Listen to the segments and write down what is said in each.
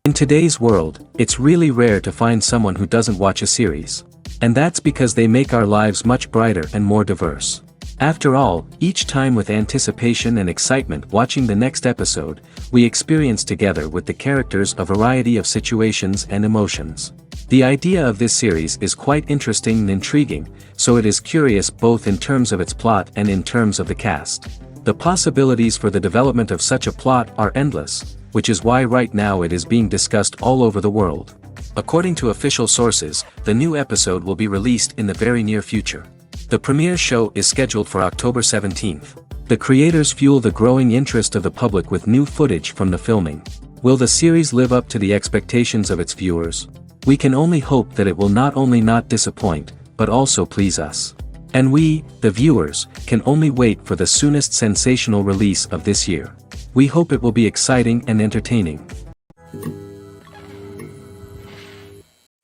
In today's world, it's really rare to find someone who doesn't watch a series. And that's because they make our lives much brighter and more diverse. After all, each time with anticipation and excitement watching the next episode, we experience together with the characters a variety of situations and emotions. The idea of this series is quite interesting and intriguing, so it is curious both in terms of its plot and in terms of the cast. The possibilities for the development of such a plot are endless, which is why right now it is being discussed all over the world. According to official sources, the new episode will be released in the very near future. The premiere show is scheduled for October 17th. The creators fuel the growing interest of the public with new footage from the filming. Will the series live up to the expectations of its viewers? We can only hope that it will not only not disappoint, but also please us. And we, the viewers, can only wait for the soonest sensational release of this year. We hope it will be exciting and entertaining.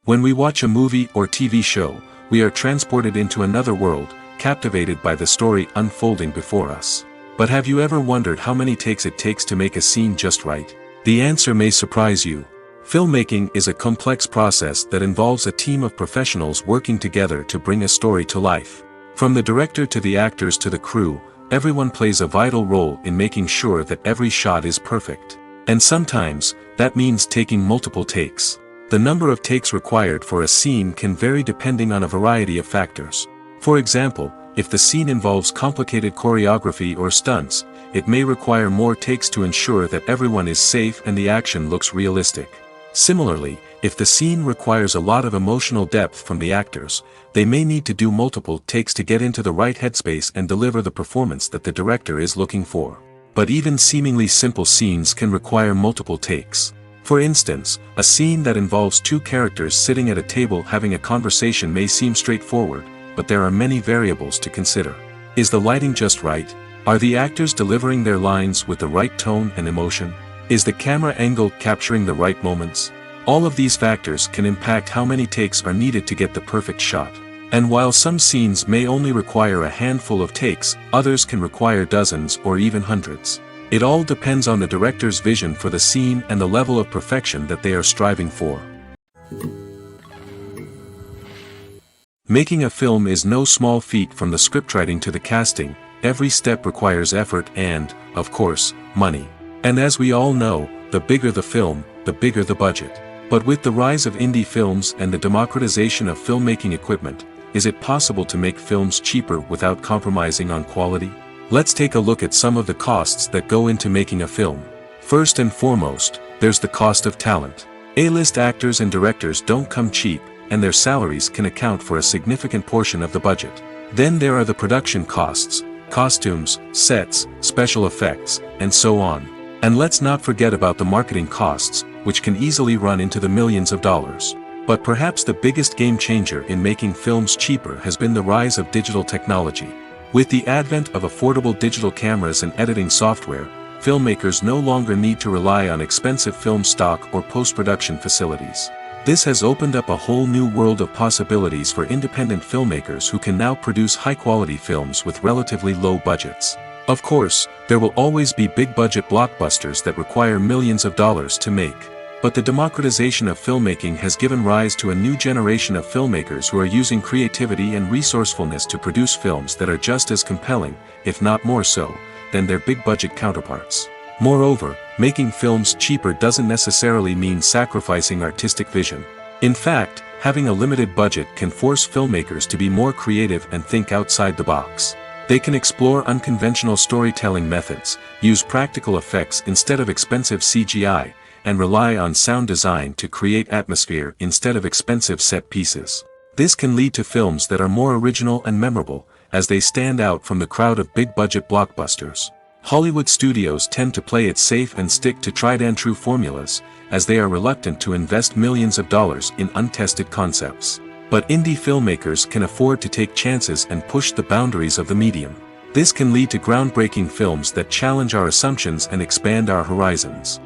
When we watch a movie or TV show, we are transported into another world, captivated by the story unfolding before us. But have you ever wondered how many takes it takes to make a scene just right? The answer may surprise you. Filmmaking is a complex process that involves a team of professionals working together to bring a story to life. From the director to the actors to the crew, everyone plays a vital role in making sure that every shot is perfect. And sometimes, that means taking multiple takes. The number of takes required for a scene can vary depending on a variety of factors. For example, if the scene involves complicated choreography or stunts, it may require more takes to ensure that everyone is safe and the action looks realistic. Similarly, if the scene requires a lot of emotional depth from the actors, they may need to do multiple takes to get into the right headspace and deliver the performance that the director is looking for. But even seemingly simple scenes can require multiple takes. For instance, a scene that involves two characters sitting at a table having a conversation may seem straightforward, but there are many variables to consider. Is the lighting just right? Are the actors delivering their lines with the right tone and emotion? Is the camera angle capturing the right moments? All of these factors can impact how many takes are needed to get the perfect shot. And while some scenes may only require a handful of takes, others can require dozens or even hundreds. It all depends on the director's vision for the scene and the level of perfection that they are striving for. Making a film is no small feat. From the scriptwriting to the casting, every step requires effort and, of course, money. And as we all know, the bigger the film, the bigger the budget. But with the rise of indie films and the democratization of filmmaking equipment, is it possible to make films cheaper without compromising on quality? Let's take a look at some of the costs that go into making a film. First and foremost, there's the cost of talent. A-list actors and directors don't come cheap, and their salaries can account for a significant portion of the budget. Then there are the production costs, costumes, sets, special effects, and so on. And let's not forget about the marketing costs, which can easily run into the millions of dollars. But perhaps the biggest game changer in making films cheaper has been the rise of digital technology. With the advent of affordable digital cameras and editing software, filmmakers no longer need to rely on expensive film stock or post-production facilities. This has opened up a whole new world of possibilities for independent filmmakers who can now produce high-quality films with relatively low budgets. Of course, there will always be big-budget blockbusters that require millions of dollars to make. But the democratization of filmmaking has given rise to a new generation of filmmakers who are using creativity and resourcefulness to produce films that are just as compelling, if not more so, than their big-budget counterparts. Moreover, making films cheaper doesn't necessarily mean sacrificing artistic vision. In fact, having a limited budget can force filmmakers to be more creative and think outside the box. They can explore unconventional storytelling methods, use practical effects instead of expensive CGI, and rely on sound design to create atmosphere instead of expensive set pieces. This can lead to films that are more original and memorable, as they stand out from the crowd of big-budget blockbusters. Hollywood studios tend to play it safe and stick to tried-and-true formulas, as they are reluctant to invest millions of dollars in untested concepts. But indie filmmakers can afford to take chances and push the boundaries of the medium. This can lead to groundbreaking films that challenge our assumptions and expand our horizons.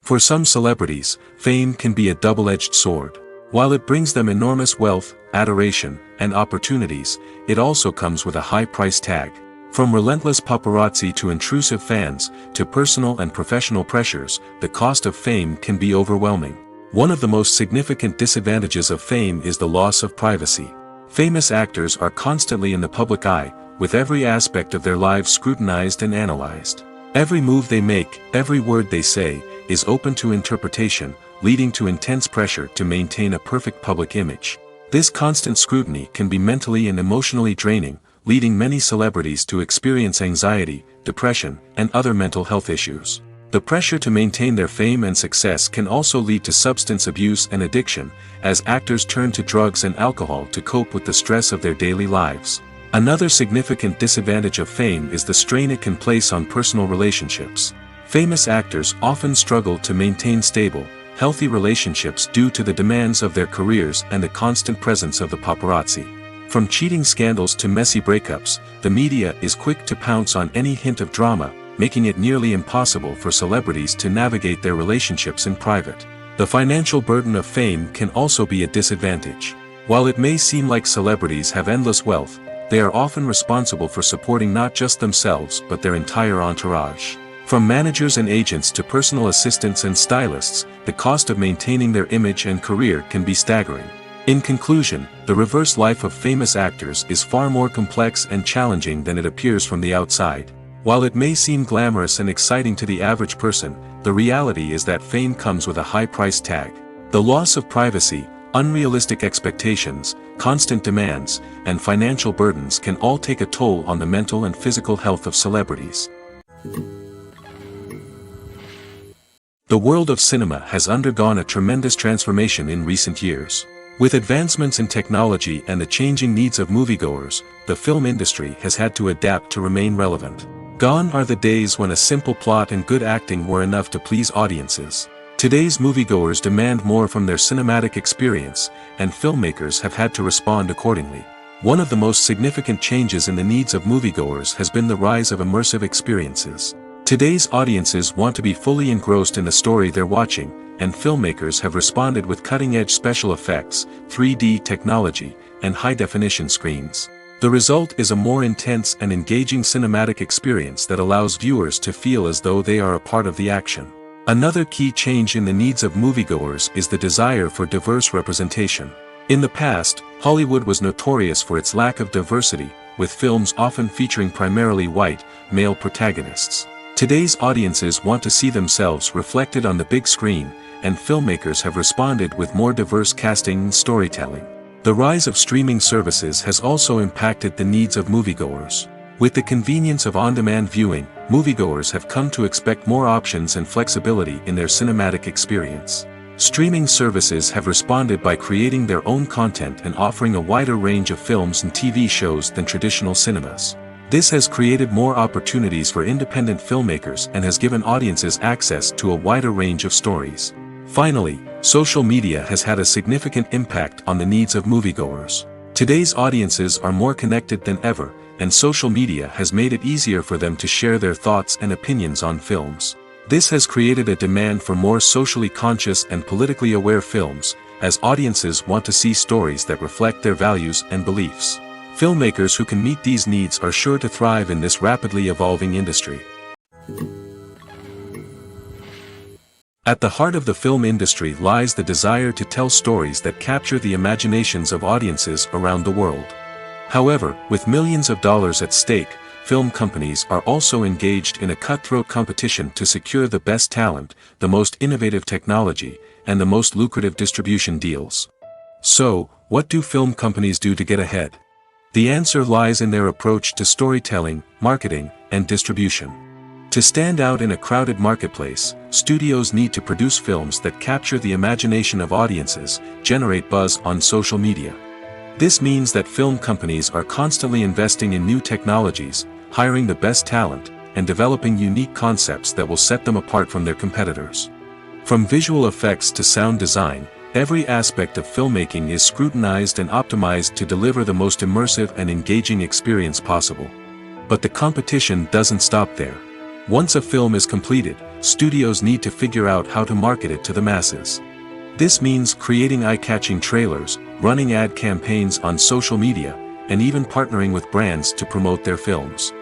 For some celebrities, fame can be a double-edged sword. While it brings them enormous wealth, adoration, and opportunities, it also comes with a high price tag. From relentless paparazzi to intrusive fans, to personal and professional pressures, the cost of fame can be overwhelming. One of the most significant disadvantages of fame is the loss of privacy. Famous actors are constantly in the public eye, with every aspect of their lives scrutinized and analyzed. Every move they make, every word they say, is open to interpretation, leading to intense pressure to maintain a perfect public image. This constant scrutiny can be mentally and emotionally draining, leading many celebrities to experience anxiety, depression, and other mental health issues. The pressure to maintain their fame and success can also lead to substance abuse and addiction, as actors turn to drugs and alcohol to cope with the stress of their daily lives. Another significant disadvantage of fame is the strain it can place on personal relationships. Famous actors often struggle to maintain stable, healthy relationships due to the demands of their careers and the constant presence of the paparazzi. From cheating scandals to messy breakups, the media is quick to pounce on any hint of drama, making it nearly impossible for celebrities to navigate their relationships in private. The financial burden of fame can also be a disadvantage. While it may seem like celebrities have endless wealth, they are often responsible for supporting not just themselves but their entire entourage. From managers and agents to personal assistants and stylists, the cost of maintaining their image and career can be staggering. In conclusion, the reverse life of famous actors is far more complex and challenging than it appears from the outside. While it may seem glamorous and exciting to the average person, the reality is that fame comes with a high price tag. The loss of privacy, unrealistic expectations, constant demands, and financial burdens can all take a toll on the mental and physical health of celebrities. The world of cinema has undergone a tremendous transformation in recent years. With advancements in technology and the changing needs of moviegoers, the film industry has had to adapt to remain relevant. Gone are the days when a simple plot and good acting were enough to please audiences. Today's moviegoers demand more from their cinematic experience, and filmmakers have had to respond accordingly. One of the most significant changes in the needs of moviegoers has been the rise of immersive experiences. Today's audiences want to be fully engrossed in the story they're watching, and filmmakers have responded with cutting-edge special effects, 3D technology, and high-definition screens. The result is a more intense and engaging cinematic experience that allows viewers to feel as though they are a part of the action. Another key change in the needs of moviegoers is the desire for diverse representation. In the past, Hollywood was notorious for its lack of diversity, with films often featuring primarily white, male protagonists. Today's audiences want to see themselves reflected on the big screen, and filmmakers have responded with more diverse casting and storytelling. The rise of streaming services has also impacted the needs of moviegoers. With the convenience of on-demand viewing, moviegoers have come to expect more options and flexibility in their cinematic experience. Streaming services have responded by creating their own content and offering a wider range of films and TV shows than traditional cinemas. This has created more opportunities for independent filmmakers and has given audiences access to a wider range of stories. Finally, social media has had a significant impact on the needs of moviegoers. Today's audiences are more connected than ever, and social media has made it easier for them to share their thoughts and opinions on films. This has created a demand for more socially conscious and politically aware films, as audiences want to see stories that reflect their values and beliefs. Filmmakers who can meet these needs are sure to thrive in this rapidly evolving industry. At the heart of the film industry lies the desire to tell stories that capture the imaginations of audiences around the world. However, with millions of dollars at stake, film companies are also engaged in a cutthroat competition to secure the best talent, the most innovative technology, and the most lucrative distribution deals. So, what do film companies do to get ahead? The answer lies in their approach to storytelling, marketing, and distribution. To stand out in a crowded marketplace, studios need to produce films that capture the imagination of audiences, generate buzz on social media. This means that film companies are constantly investing in new technologies, hiring the best talent, and developing unique concepts that will set them apart from their competitors. From visual effects to sound design, every aspect of filmmaking is scrutinized and optimized to deliver the most immersive and engaging experience possible. But the competition doesn't stop there. Once a film is completed, studios need to figure out how to market it to the masses. This means creating eye-catching trailers, running ad campaigns on social media, and even partnering with brands to promote their films.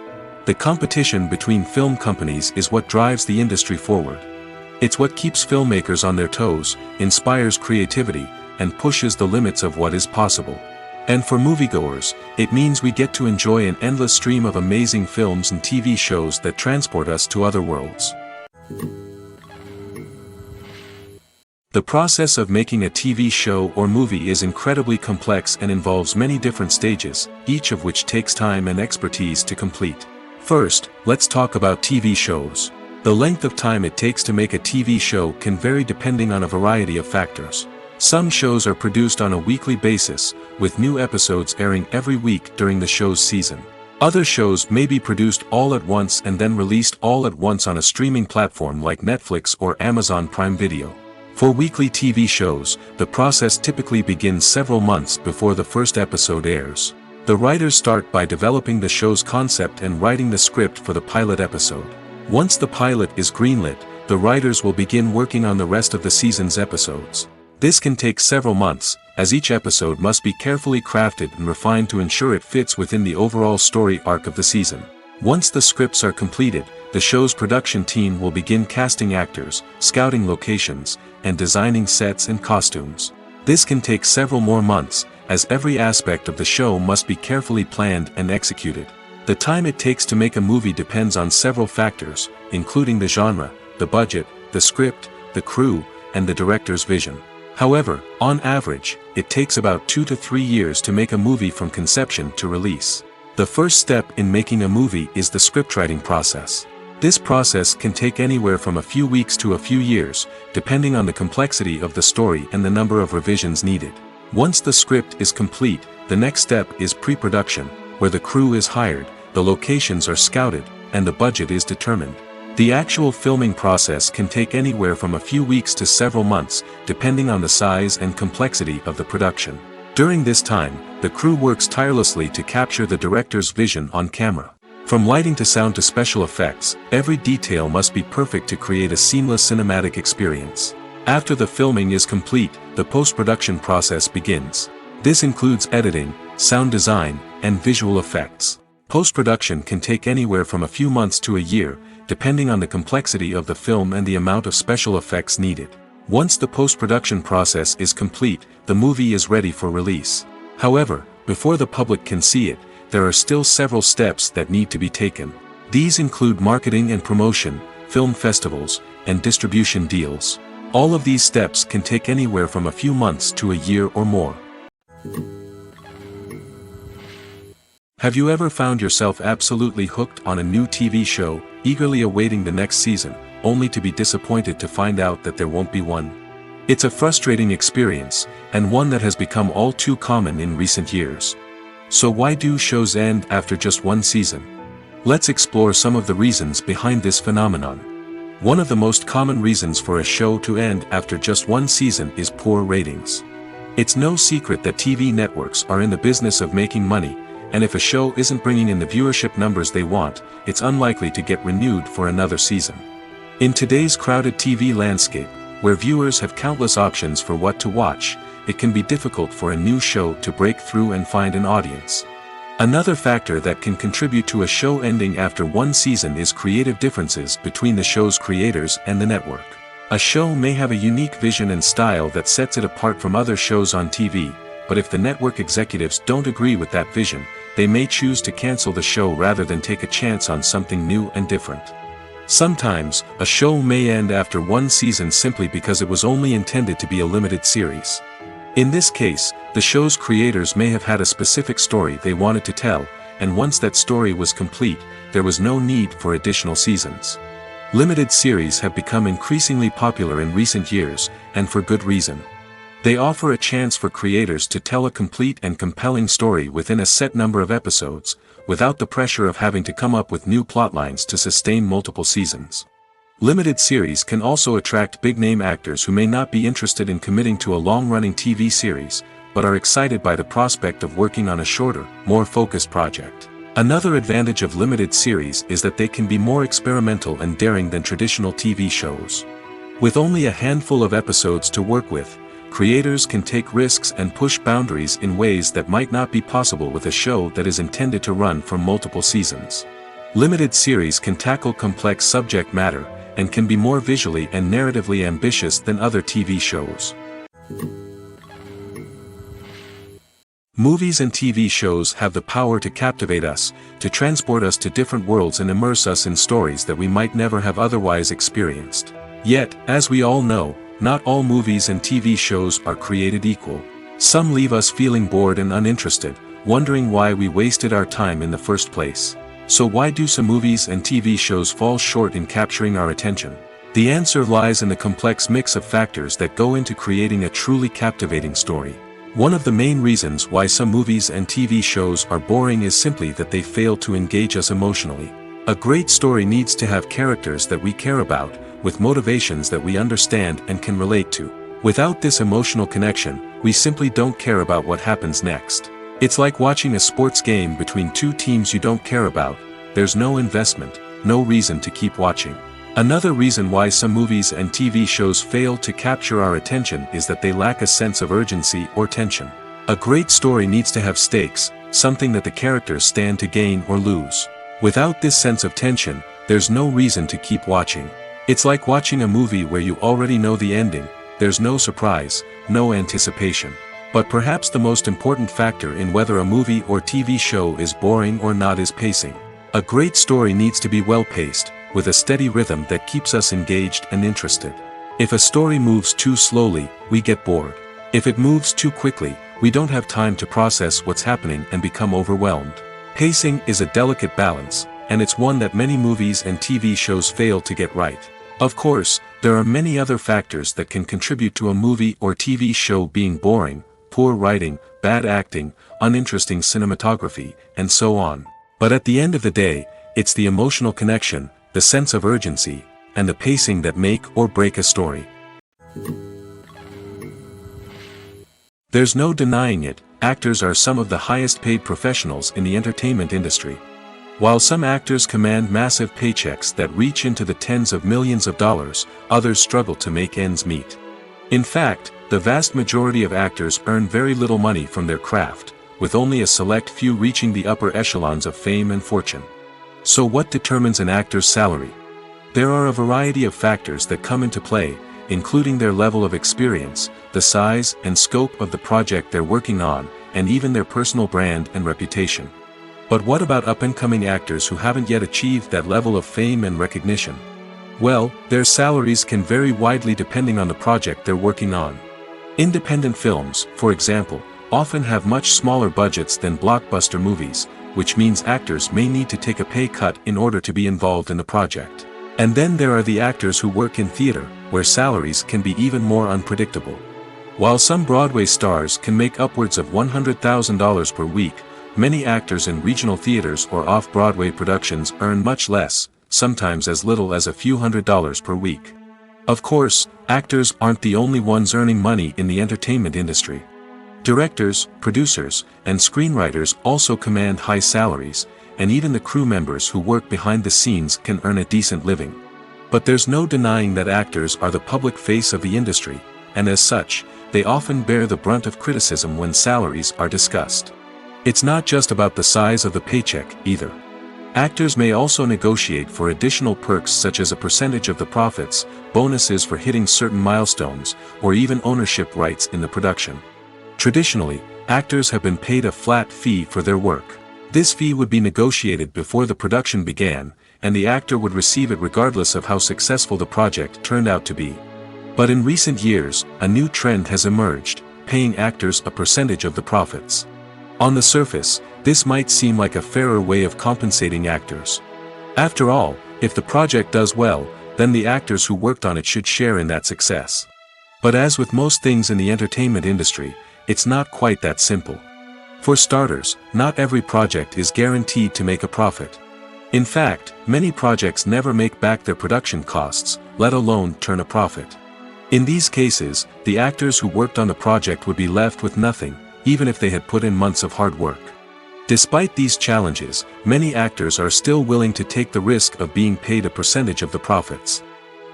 The competition between film companies is what drives the industry forward. It's what keeps filmmakers on their toes, inspires creativity, and pushes the limits of what is possible. And for moviegoers, it means we get to enjoy an endless stream of amazing films and TV shows that transport us to other worlds. The process of making a TV show or movie is incredibly complex and involves many different stages, each of which takes time and expertise to complete. First, let's talk about TV shows. The length of time it takes to make a TV show can vary depending on a variety of factors. Some shows are produced on a weekly basis, with new episodes airing every week during the show's season. Other shows may be produced all at once and then released all at once on a streaming platform like Netflix or Amazon Prime Video. For weekly TV shows, the process typically begins several months before the first episode airs. The writers start by developing the show's concept and writing the script for the pilot episode. Once the pilot is greenlit, the writers will begin working on the rest of the season's episodes. This can take several months, as each episode must be carefully crafted and refined to ensure it fits within the overall story arc of the season. Once the scripts are completed, the show's production team will begin casting actors, scouting locations, and designing sets and costumes. This can take several more months, as every aspect of the show must be carefully planned and executed. The time it takes to make a movie depends on several factors, including the genre, the budget, the script, the crew, and the director's vision. However, on average, it takes about 2 to 3 years to make a movie from conception to release. The first step in making a movie is the scriptwriting process. This process can take anywhere from a few weeks to a few years, depending on the complexity of the story and the number of revisions needed. Once the script is complete, the next step is pre-production, where the crew is hired, the locations are scouted, and the budget is determined. The actual filming process can take anywhere from a few weeks to several months, depending on the size and complexity of the production. During this time, the crew works tirelessly to capture the director's vision on camera. From lighting to sound to special effects, every detail must be perfect to create a seamless cinematic experience. After the filming is complete, the post-production process begins. This includes editing, sound design, and visual effects. Post-production can take anywhere from a few months to a year, depending on the complexity of the film and the amount of special effects needed. Once the post-production process is complete, the movie is ready for release. However, before the public can see it, there are still several steps that need to be taken. These include marketing and promotion, film festivals, and distribution deals. All of these steps can take anywhere from a few months to a year or more. Have you ever found yourself absolutely hooked on a new TV show, eagerly awaiting the next season, only to be disappointed to find out that there won't be one? It's a frustrating experience, and one that has become all too common in recent years. So why do shows end after just one season? Let's explore some of the reasons behind this phenomenon. One of the most common reasons for a show to end after just one season is poor ratings. It's no secret that TV networks are in the business of making money, and if a show isn't bringing in the viewership numbers they want, it's unlikely to get renewed for another season. In today's crowded TV landscape, where viewers have countless options for what to watch, it can be difficult for a new show to break through and find an audience. Another factor that can contribute to a show ending after one season is creative differences between the show's creators and the network. A show may have a unique vision and style that sets it apart from other shows on TV, but if the network executives don't agree with that vision, they may choose to cancel the show rather than take a chance on something new and different. Sometimes, a show may end after one season simply because it was only intended to be a limited series. In this case, the show's creators may have had a specific story they wanted to tell, and once that story was complete, there was no need for additional seasons. Limited series have become increasingly popular in recent years, and for good reason. They offer a chance for creators to tell a complete and compelling story within a set number of episodes, without the pressure of having to come up with new plotlines to sustain multiple seasons. Limited series can also attract big-name actors who may not be interested in committing to a long-running TV series, but are excited by the prospect of working on a shorter, more focused project. Another advantage of limited series is that they can be more experimental and daring than traditional TV shows. With only a handful of episodes to work with, creators can take risks and push boundaries in ways that might not be possible with a show that is intended to run for multiple seasons. Limited series can tackle complex subject matter, and can be more visually and narratively ambitious than other TV shows. Movies and TV shows have the power to captivate us, to transport us to different worlds and immerse us in stories that we might never have otherwise experienced. Yet, as we all know, not all movies and TV shows are created equal. Some leave us feeling bored and uninterested, wondering why we wasted our time in the first place. So why do some movies and TV shows fall short in capturing our attention? The answer lies in the complex mix of factors that go into creating a truly captivating story. One of the main reasons why some movies and TV shows are boring is simply that they fail to engage us emotionally. A great story needs to have characters that we care about, with motivations that we understand and can relate to. Without this emotional connection, we simply don't care about what happens next. It's like watching a sports game between two teams you don't care about. There's no investment, no reason to keep watching. Another reason why some movies and TV shows fail to capture our attention is that they lack a sense of urgency or tension. A great story needs to have stakes, something that the characters stand to gain or lose. Without this sense of tension, there's no reason to keep watching. It's like watching a movie where you already know the ending, there's no surprise, no anticipation. But perhaps the most important factor in whether a movie or TV show is boring or not is pacing. A great story needs to be well-paced, with a steady rhythm that keeps us engaged and interested. If a story moves too slowly, we get bored. If it moves too quickly, we don't have time to process what's happening and become overwhelmed. Pacing is a delicate balance, and it's one that many movies and TV shows fail to get right. Of course, there are many other factors that can contribute to a movie or TV show being boring: poor writing, bad acting, uninteresting cinematography, and so on. But at the end of the day, it's the emotional connection, the sense of urgency, and the pacing that make or break a story. There's no denying it, actors are some of the highest paid professionals in the entertainment industry. While some actors command massive paychecks that reach into the tens of millions of dollars, others struggle to make ends meet. In fact, the vast majority of actors earn very little money from their craft, with only a select few reaching the upper echelons of fame and fortune. So what determines an actor's salary? There are a variety of factors that come into play, including their level of experience, the size and scope of the project they're working on, and even their personal brand and reputation. But what about up-and-coming actors who haven't yet achieved that level of fame and recognition? Well, their salaries can vary widely depending on the project they're working on. Independent films, for example, often have much smaller budgets than blockbuster movies, which means actors may need to take a pay cut in order to be involved in the project. And then there are the actors who work in theater, where salaries can be even more unpredictable. While some Broadway stars can make upwards of $100,000 per week, many actors in regional theaters or off-Broadway productions earn much less, sometimes as little as a few $100s per week. Of course, actors aren't the only ones earning money in the entertainment industry. Directors, producers, and screenwriters also command high salaries, and even the crew members who work behind the scenes can earn a decent living. But there's no denying that actors are the public face of the industry, and as such, they often bear the brunt of criticism when salaries are discussed. It's not just about the size of the paycheck, either. Actors may also negotiate for additional perks such as a percentage of the profits, bonuses for hitting certain milestones, or even ownership rights in the production. Traditionally, actors have been paid a flat fee for their work. This fee would be negotiated before the production began, and the actor would receive it regardless of how successful the project turned out to be. But in recent years, a new trend has emerged, paying actors a percentage of the profits. On the surface, this might seem like a fairer way of compensating actors. After all, if the project does well, then the actors who worked on it should share in that success. But as with most things in the entertainment industry, it's not quite that simple. For starters, not every project is guaranteed to make a profit. In fact, many projects never make back their production costs, let alone turn a profit. In these cases, the actors who worked on the project would be left with nothing, even if they had put in months of hard work. Despite these challenges, many actors are still willing to take the risk of being paid a percentage of the profits.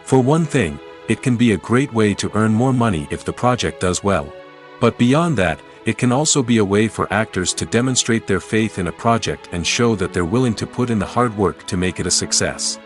For one thing, it can be a great way to earn more money if the project does well. But beyond that, it can also be a way for actors to demonstrate their faith in a project and show that they're willing to put in the hard work to make it a success.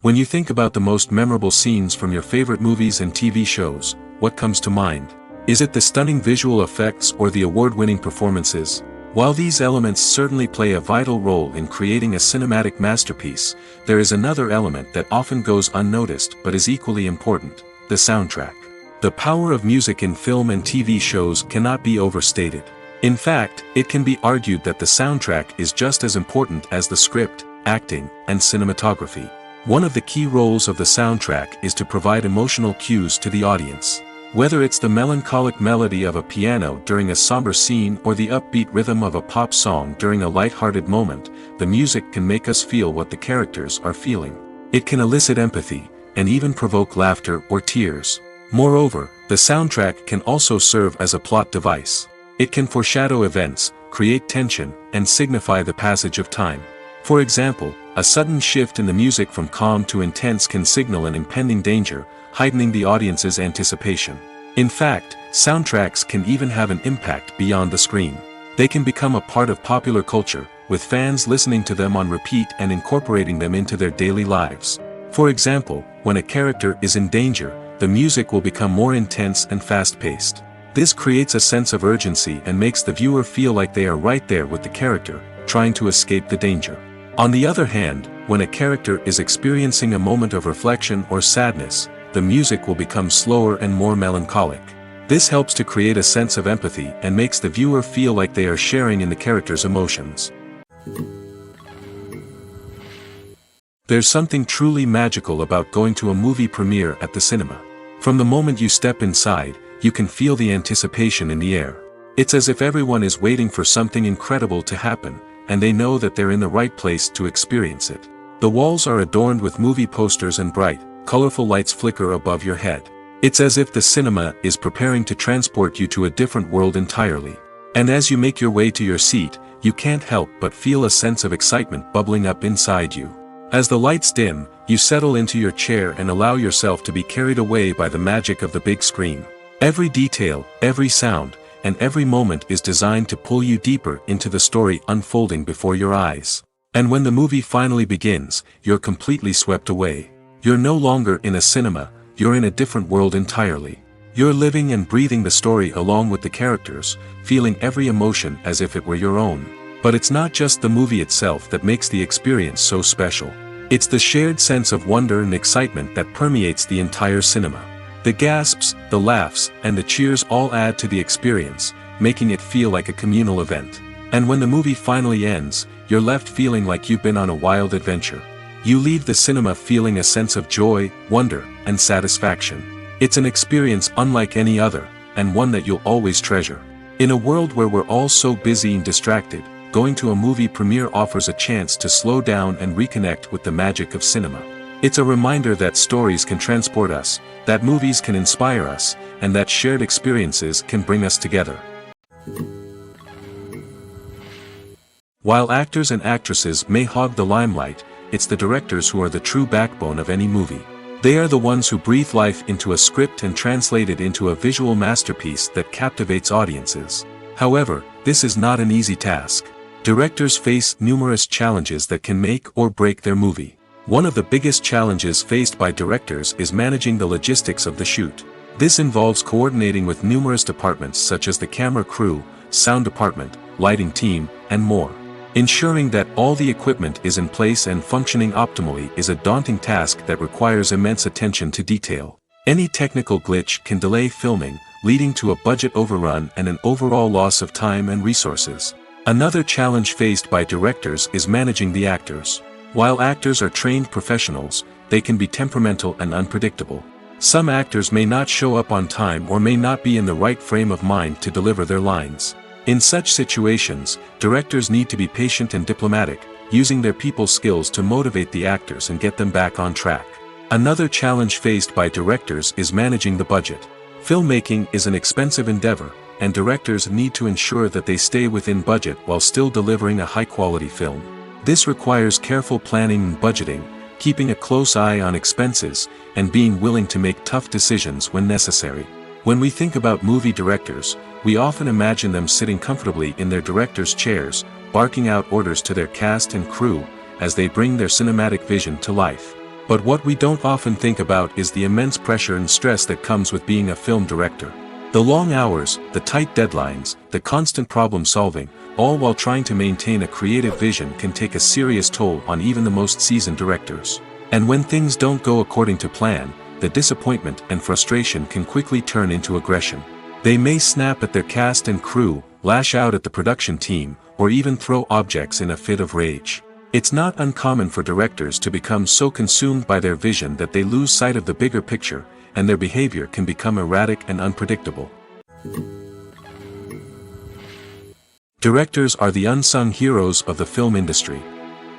When you think about the most memorable scenes from your favorite movies and TV shows, what comes to mind? Is it the stunning visual effects or the award-winning performances? While these elements certainly play a vital role in creating a cinematic masterpiece, there is another element that often goes unnoticed but is equally important: the soundtrack. The power of music in film and TV shows cannot be overstated. In fact, it can be argued that the soundtrack is just as important as the script, acting, and cinematography. One of the key roles of the soundtrack is to provide emotional cues to the audience. Whether it's the melancholic melody of a piano during a somber scene or the upbeat rhythm of a pop song during a light-hearted moment, the music can make us feel what the characters are feeling. It can elicit empathy, and even provoke laughter or tears. Moreover, the soundtrack can also serve as a plot device. It can foreshadow events, create tension, and signify the passage of time. For example, a sudden shift in the music from calm to intense can signal an impending danger, heightening the audience's anticipation. In fact, soundtracks can even have an impact beyond the screen. They can become a part of popular culture, with fans listening to them on repeat and incorporating them into their daily lives. For example, when a character is in danger, the music will become more intense and fast-paced. This creates a sense of urgency and makes the viewer feel like they are right there with the character, trying to escape the danger. On the other hand, when a character is experiencing a moment of reflection or sadness, the music will become slower and more melancholic. This helps to create a sense of empathy and makes the viewer feel like they are sharing in the character's emotions. There's something truly magical about going to a movie premiere at the cinema. From the moment you step inside, you can feel the anticipation in the air. It's as if everyone is waiting for something incredible to happen, and they know that they're in the right place to experience it. The walls are adorned with movie posters and bright, colorful lights flicker above your head. It's as if the cinema is preparing to transport you to a different world entirely. And as you make your way to your seat, you can't help but feel a sense of excitement bubbling up inside you. As the lights dim, you settle into your chair and allow yourself to be carried away by the magic of the big screen. Every detail, every sound, and every moment is designed to pull you deeper into the story unfolding before your eyes. And when the movie finally begins, you're completely swept away. You're no longer in a cinema, you're in a different world entirely. You're living and breathing the story along with the characters, feeling every emotion as if it were your own. But it's not just the movie itself that makes the experience so special. It's the shared sense of wonder and excitement that permeates the entire cinema. The gasps, the laughs, and the cheers all add to the experience, making it feel like a communal event. And when the movie finally ends, you're left feeling like you've been on a wild adventure. You leave the cinema feeling a sense of joy, wonder, and satisfaction. It's an experience unlike any other, and one that you'll always treasure. In a world where we're all so busy and distracted, going to a movie premiere offers a chance to slow down and reconnect with the magic of cinema. It's a reminder that stories can transport us, that movies can inspire us, and that shared experiences can bring us together. While actors and actresses may hog the limelight, it's the directors who are the true backbone of any movie. They are the ones who breathe life into a script and translate it into a visual masterpiece that captivates audiences. However, this is not an easy task. Directors face numerous challenges that can make or break their movie. One of the biggest challenges faced by directors is managing the logistics of the shoot. This involves coordinating with numerous departments such as the camera crew, sound department, lighting team, and more. Ensuring that all the equipment is in place and functioning optimally is a daunting task that requires immense attention to detail. Any technical glitch can delay filming, leading to a budget overrun and an overall loss of time and resources. Another challenge faced by directors is managing the actors. While actors are trained professionals, they can be temperamental and unpredictable. Some actors may not show up on time or may not be in the right frame of mind to deliver their lines. In such situations, directors need to be patient and diplomatic, using their people skills to motivate the actors and get them back on track. Another challenge faced by directors is managing the budget. Filmmaking is an expensive endeavor, and directors need to ensure that they stay within budget while still delivering a high-quality film. This requires careful planning and budgeting, keeping a close eye on expenses, and being willing to make tough decisions when necessary. When we think about movie directors, we often imagine them sitting comfortably in their director's chairs, barking out orders to their cast and crew, as they bring their cinematic vision to life. But what we don't often think about is the immense pressure and stress that comes with being a film director. The long hours, the tight deadlines, the constant problem solving, all while trying to maintain a creative vision can take a serious toll on even the most seasoned directors. And when things don't go according to plan, the disappointment and frustration can quickly turn into aggression. They may snap at their cast and crew, lash out at the production team, or even throw objects in a fit of rage. It's not uncommon for directors to become so consumed by their vision that they lose sight of the bigger picture, and their behavior can become erratic and unpredictable. Directors are the unsung heroes of the film industry.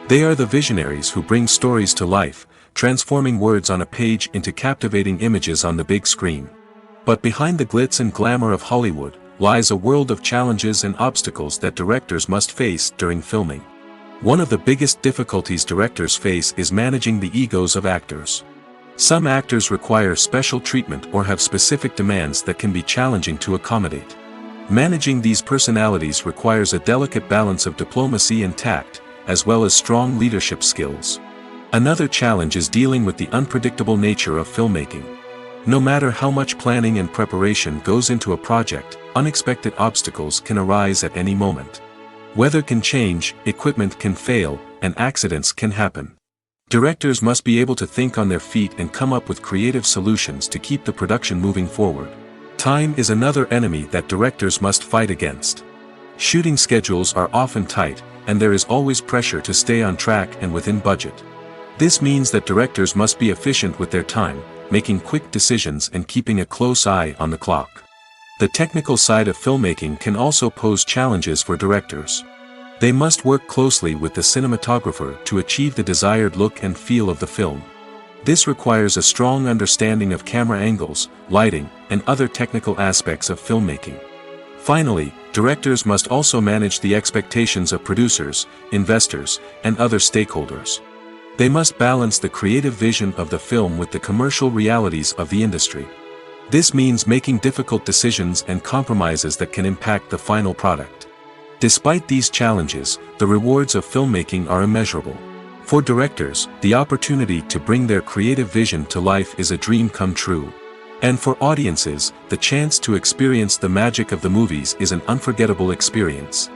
They are the visionaries who bring stories to life, transforming words on a page into captivating images on the big screen. But behind the glitz and glamour of Hollywood lies a world of challenges and obstacles that directors must face during filming. One of the biggest difficulties directors face is managing the egos of actors. Some actors require special treatment or have specific demands that can be challenging to accommodate. Managing these personalities requires a delicate balance of diplomacy and tact, as well as strong leadership skills. Another challenge is dealing with the unpredictable nature of filmmaking. No matter how much planning and preparation goes into a project, unexpected obstacles can arise at any moment. Weather can change, equipment can fail, and accidents can happen. Directors must be able to think on their feet and come up with creative solutions to keep the production moving forward. Time is another enemy that directors must fight against. Shooting schedules are often tight, and there is always pressure to stay on track and within budget. This means that directors must be efficient with their time, making quick decisions and keeping a close eye on the clock. The technical side of filmmaking can also pose challenges for directors. They must work closely with the cinematographer to achieve the desired look and feel of the film. This requires a strong understanding of camera angles, lighting, and other technical aspects of filmmaking. Finally, directors must also manage the expectations of producers, investors, and other stakeholders. They must balance the creative vision of the film with the commercial realities of the industry. This means making difficult decisions and compromises that can impact the final product. Despite these challenges, the rewards of filmmaking are immeasurable. For directors, the opportunity to bring their creative vision to life is a dream come true. And for audiences, the chance to experience the magic of the movies is an unforgettable experience.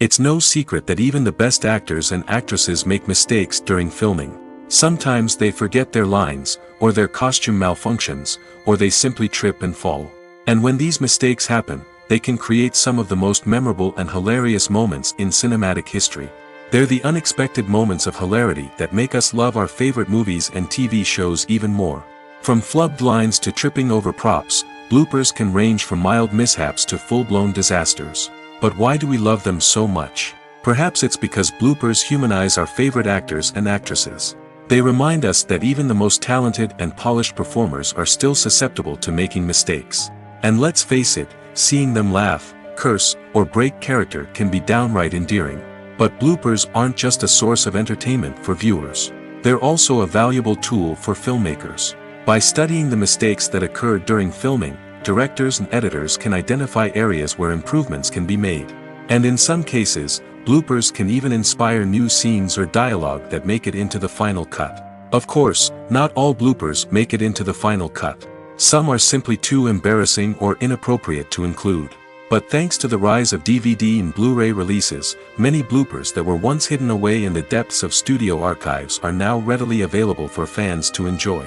It's no secret that even the best actors and actresses make mistakes during filming. Sometimes they forget their lines, or their costume malfunctions, or they simply trip and fall. And when these mistakes happen, they can create some of the most memorable and hilarious moments in cinematic history. They're the unexpected moments of hilarity that make us love our favorite movies and TV shows even more. From flubbed lines to tripping over props, bloopers can range from mild mishaps to full-blown disasters. But why do we love them so much? Perhaps it's because bloopers humanize our favorite actors and actresses. They remind us that even the most talented and polished performers are still susceptible to making mistakes. And let's face it, seeing them laugh, curse, or break character can be downright endearing. But bloopers aren't just a source of entertainment for viewers. They're also a valuable tool for filmmakers. By studying the mistakes that occurred during filming, directors and editors can identify areas where improvements can be made. And in some cases, bloopers can even inspire new scenes or dialogue that make it into the final cut. Of course, not all bloopers make it into the final cut. Some are simply too embarrassing or inappropriate to include. But thanks to the rise of DVD and Blu-ray releases, many bloopers that were once hidden away in the depths of studio archives are now readily available for fans to enjoy.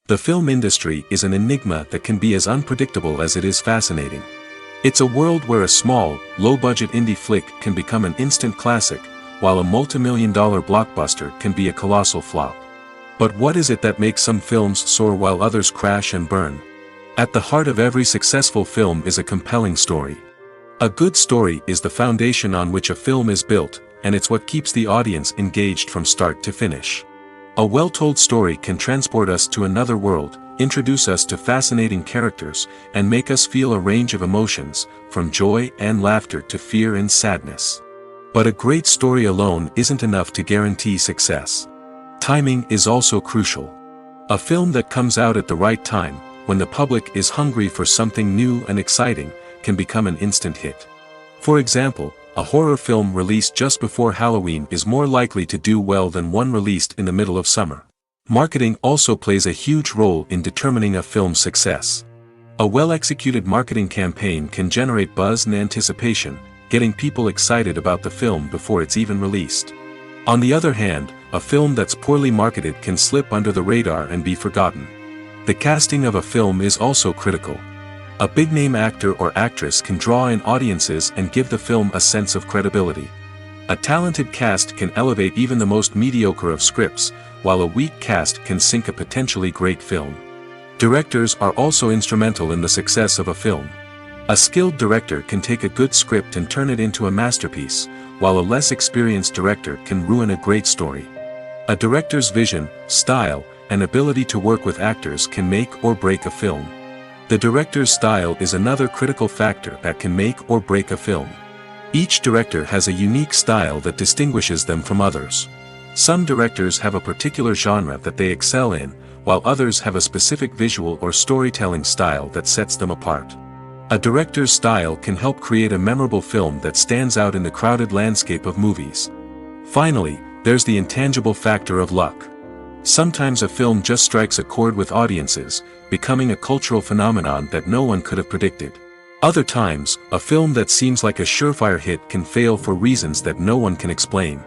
The film industry is an enigma that can be as unpredictable as it is fascinating. It's a world where a small, low-budget indie flick can become an instant classic, while a multi-million-dollar blockbuster can be a colossal flop. But what is it that makes some films soar while others crash and burn? At the heart of every successful film is a compelling story. A good story is the foundation on which a film is built, and it's what keeps the audience engaged from start to finish. A well-told story can transport us to another world, introduce us to fascinating characters, and make us feel a range of emotions, from joy and laughter to fear and sadness. But a great story alone isn't enough to guarantee success. Timing is also crucial. A film that comes out at the right time, when the public is hungry for something new and exciting, can become an instant hit. For example, a horror film released just before Halloween is more likely to do well than one released in the middle of summer. Marketing also plays a huge role in determining a film's success. A well-executed marketing campaign can generate buzz and anticipation, getting people excited about the film before it's even released. On the other hand, a film that's poorly marketed can slip under the radar and be forgotten. The casting of a film is also critical. A big-name actor or actress can draw in audiences and give the film a sense of credibility. A talented cast can elevate even the most mediocre of scripts, while a weak cast can sink a potentially great film. Directors are also instrumental in the success of a film. A skilled director can take a good script and turn it into a masterpiece, while a less experienced director can ruin a great story. A director's vision, style, and ability to work with actors can make or break a film. The director's style is another critical factor that can make or break a film. Each director has a unique style that distinguishes them from others. Some directors have a particular genre that they excel in, while others have a specific visual or storytelling style that sets them apart. A director's style can help create a memorable film that stands out in the crowded landscape of movies. Finally, there's the intangible factor of luck. Sometimes a film just strikes a chord with audiences, becoming a cultural phenomenon that no one could have predicted. Other times, a film that seems like a surefire hit can fail for reasons that no one can explain.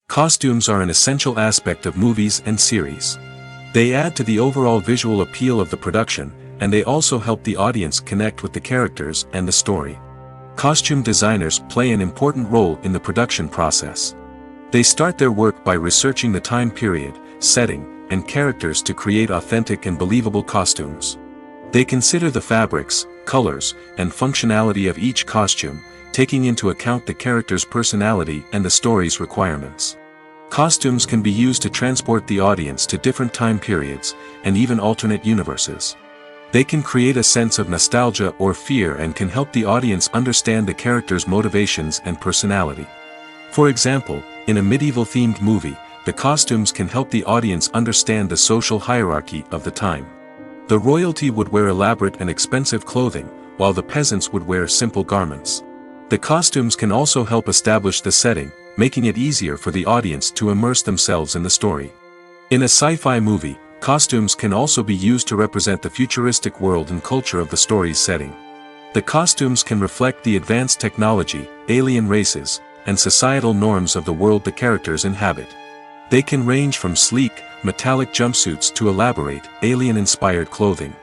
Costumes are an essential aspect of movies and series. They add to the overall visual appeal of the production, and they also help the audience connect with the characters and the story. Costume designers play an important role in the production process. They start their work by researching the time period, setting, and characters to create authentic and believable costumes. They consider the fabrics, colors, and functionality of each costume, taking into account the character's personality and the story's requirements. Costumes can be used to transport the audience to different time periods, and even alternate universes. They can create a sense of nostalgia or fear and can help the audience understand the character's motivations and personality. For example, in a medieval-themed movie, the costumes can help the audience understand the social hierarchy of the time. The royalty would wear elaborate and expensive clothing, while the peasants would wear simple garments. The costumes can also help establish the setting, making it easier for the audience to immerse themselves in the story. In a sci-fi movie, costumes can also be used to represent the futuristic world and culture of the story's setting. The costumes can reflect the advanced technology, alien races, and societal norms of the world the characters inhabit. They can range from sleek, metallic jumpsuits to elaborate, alien-inspired clothing.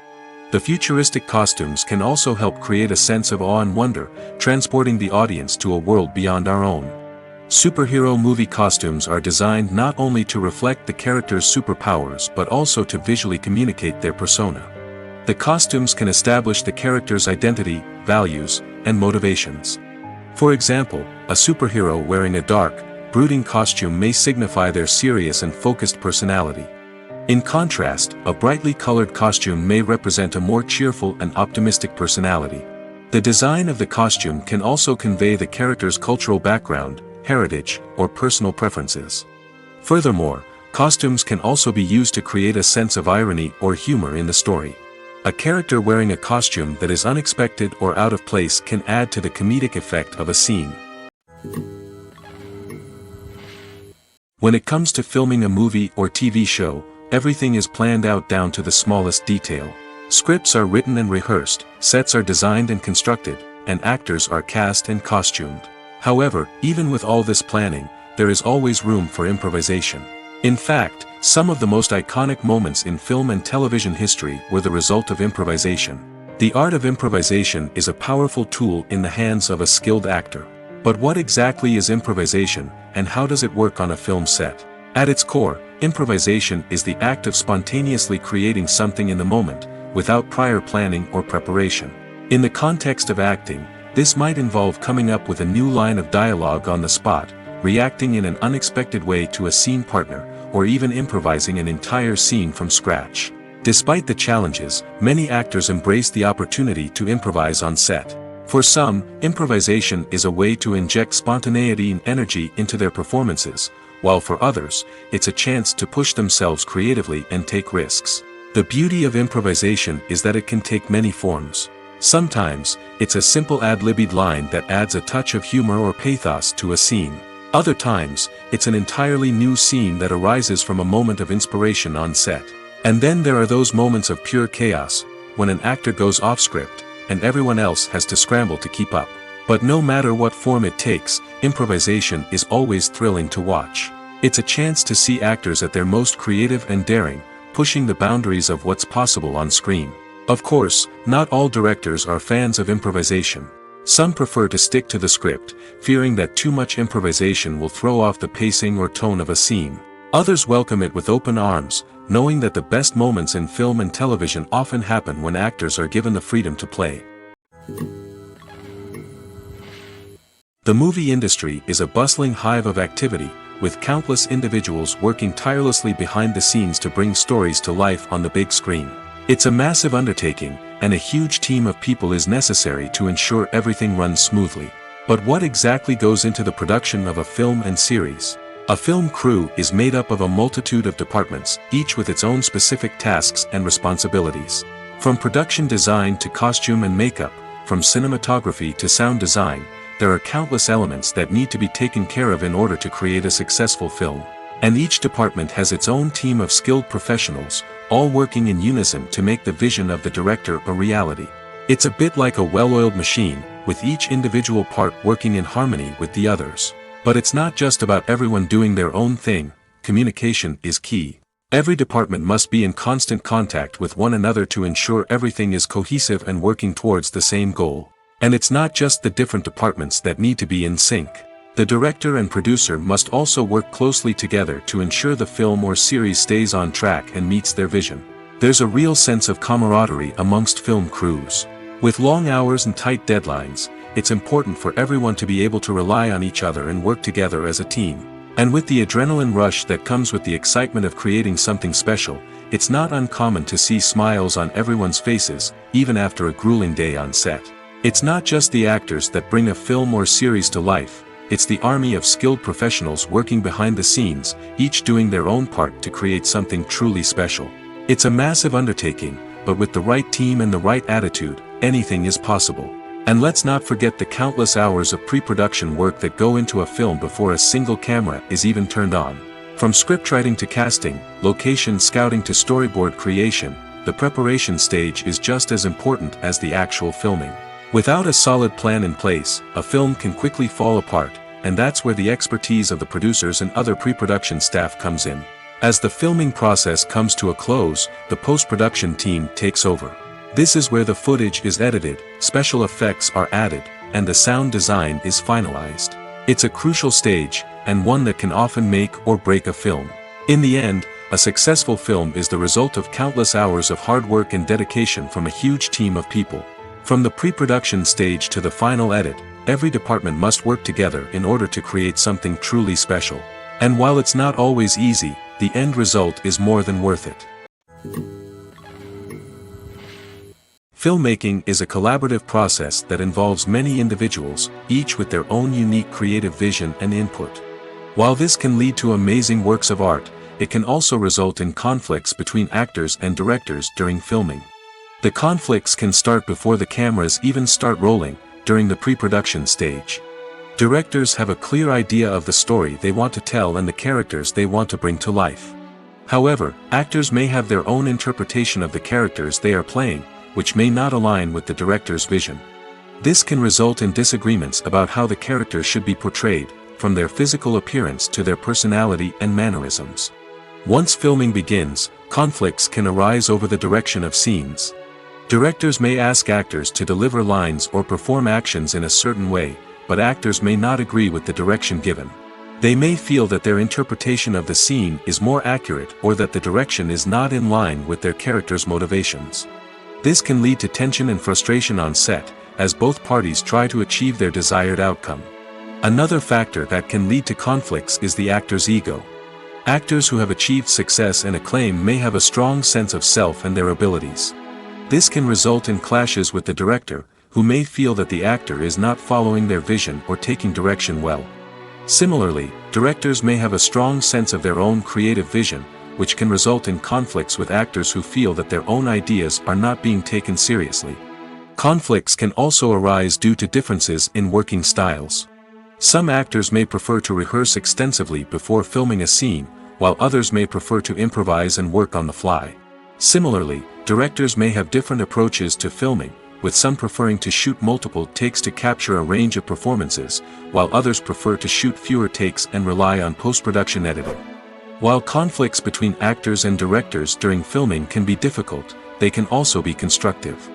The futuristic costumes can also help create a sense of awe and wonder, transporting the audience to a world beyond our own. Superhero movie costumes are designed not only to reflect the character's superpowers but also to visually communicate their persona. The costumes can establish the character's identity, values, and motivations. For example, a superhero wearing a dark, brooding costume may signify their serious and focused personality. In contrast, a brightly colored costume may represent a more cheerful and optimistic personality. The design of the costume can also convey the character's cultural background, heritage, or personal preferences. Furthermore, costumes can also be used to create a sense of irony or humor in the story. A character wearing a costume that is unexpected or out of place can add to the comedic effect of a scene. When it comes to filming a movie or TV show, everything is planned out down to the smallest detail. Scripts are written and rehearsed, sets are designed and constructed, and actors are cast and costumed. However, even with all this planning, there is always room for improvisation. In fact, some of the most iconic moments in film and television history were the result of improvisation. The art of improvisation is a powerful tool in the hands of a skilled actor. But what exactly is improvisation, and how does it work on a film set? At its core, improvisation is the act of spontaneously creating something in the moment, without prior planning or preparation. In the context of acting, this might involve coming up with a new line of dialogue on the spot, reacting in an unexpected way to a scene partner, or even improvising an entire scene from scratch. Despite the challenges, many actors embrace the opportunity to improvise on set. For some, improvisation is a way to inject spontaneity and energy into their performances, while for others, it's a chance to push themselves creatively and take risks. The beauty of improvisation is that it can take many forms. Sometimes, it's a simple ad-libbed line that adds a touch of humor or pathos to a scene. Other times, it's an entirely new scene that arises from a moment of inspiration on set. And then there are those moments of pure chaos, when an actor goes off script, and everyone else has to scramble to keep up. But no matter what form it takes, improvisation is always thrilling to watch. It's a chance to see actors at their most creative and daring, pushing the boundaries of what's possible on screen. Of course, not all directors are fans of improvisation. Some prefer to stick to the script, fearing that too much improvisation will throw off the pacing or tone of a scene. Others welcome it with open arms, knowing that the best moments in film and television often happen when actors are given the freedom to play. The movie industry is a bustling hive of activity, with countless individuals working tirelessly behind the scenes to bring stories to life on the big screen. It's a massive undertaking, and a huge team of people is necessary to ensure everything runs smoothly. But what exactly goes into the production of a film and series? A film crew is made up of a multitude of departments, each with its own specific tasks and responsibilities. From production design to costume and makeup, from cinematography to sound design, there are countless elements that need to be taken care of in order to create a successful film. And each department has its own team of skilled professionals, all working in unison to make the vision of the director a reality. It's a bit like a well-oiled machine, with each individual part working in harmony with the others. But it's not just about everyone doing their own thing. Communication is key. Every department must be in constant contact with one another to ensure everything is cohesive and working towards the same goal. And it's not just the different departments that need to be in sync. The director and producer must also work closely together to ensure the film or series stays on track and meets their vision. There's a real sense of camaraderie amongst film crews. With long hours and tight deadlines, it's important for everyone to be able to rely on each other and work together as a team. And with the adrenaline rush that comes with the excitement of creating something special, it's not uncommon to see smiles on everyone's faces, even after a grueling day on set. It's not just the actors that bring a film or series to life, it's the army of skilled professionals working behind the scenes, each doing their own part to create something truly special. It's a massive undertaking, but with the right team and the right attitude, anything is possible. And let's not forget the countless hours of pre-production work that go into a film before a single camera is even turned on. From scriptwriting to casting, location scouting to storyboard creation, the preparation stage is just as important as the actual filming. Without a solid plan in place, a film can quickly fall apart, and that's where the expertise of the producers and other pre-production staff comes in. As the filming process comes to a close, the post-production team takes over. This is where the footage is edited, special effects are added, and the sound design is finalized. It's a crucial stage, and one that can often make or break a film. In the end, a successful film is the result of countless hours of hard work and dedication from a huge team of people. From the pre-production stage to the final edit, every department must work together in order to create something truly special. And while it's not always easy, the end result is more than worth it. Filmmaking is a collaborative process that involves many individuals, each with their own unique creative vision and input. While this can lead to amazing works of art, it can also result in conflicts between actors and directors during filming. The conflicts can start before the cameras even start rolling, during the pre-production stage. Directors have a clear idea of the story they want to tell and the characters they want to bring to life. However, actors may have their own interpretation of the characters they are playing, which may not align with the director's vision. This can result in disagreements about how the characters should be portrayed, from their physical appearance to their personality and mannerisms. Once filming begins, conflicts can arise over the direction of scenes. Directors may ask actors to deliver lines or perform actions in a certain way, but actors may not agree with the direction given. They may feel that their interpretation of the scene is more accurate or that the direction is not in line with their character's motivations. This can lead to tension and frustration on set, as both parties try to achieve their desired outcome. Another factor that can lead to conflicts is the actor's ego. Actors who have achieved success and acclaim may have a strong sense of self and their abilities. This can result in clashes with the director, who may feel that the actor is not following their vision or taking direction well. Similarly, directors may have a strong sense of their own creative vision, which can result in conflicts with actors who feel that their own ideas are not being taken seriously. Conflicts can also arise due to differences in working styles. Some actors may prefer to rehearse extensively before filming a scene, while others may prefer to improvise and work on the fly. Similarly, directors may have different approaches to filming, with some preferring to shoot multiple takes to capture a range of performances, while others prefer to shoot fewer takes and rely on post-production editing. While conflicts between actors and directors during filming can be difficult, they can also be constructive.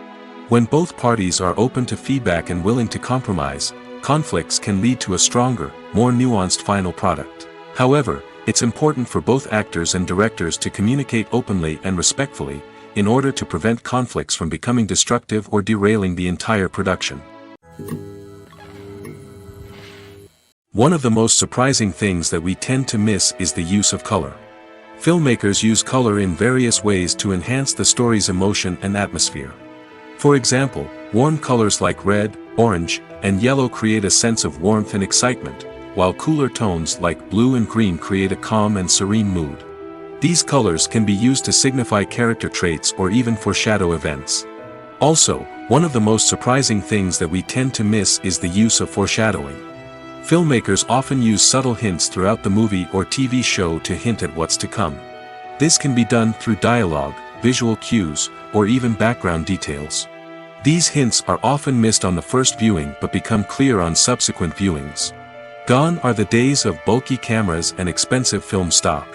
When both parties are open to feedback and willing to compromise, conflicts can lead to a stronger, more nuanced final product. However, it's important for both actors and directors to communicate openly and respectfully, in order to prevent conflicts from becoming destructive or derailing the entire production. One of the most surprising things that we tend to miss is the use of color. Filmmakers use color in various ways to enhance the story's emotion and atmosphere. For example, warm colors like red, orange, and yellow create a sense of warmth and excitement, while cooler tones like blue and green create a calm and serene mood. These colors can be used to signify character traits or even foreshadow events. Also, one of the most surprising things that we tend to miss is the use of foreshadowing. Filmmakers often use subtle hints throughout the movie or TV show to hint at what's to come. This can be done through dialogue, visual cues, or even background details. These hints are often missed on the first viewing but become clear on subsequent viewings. Gone are the days of bulky cameras and expensive film stock.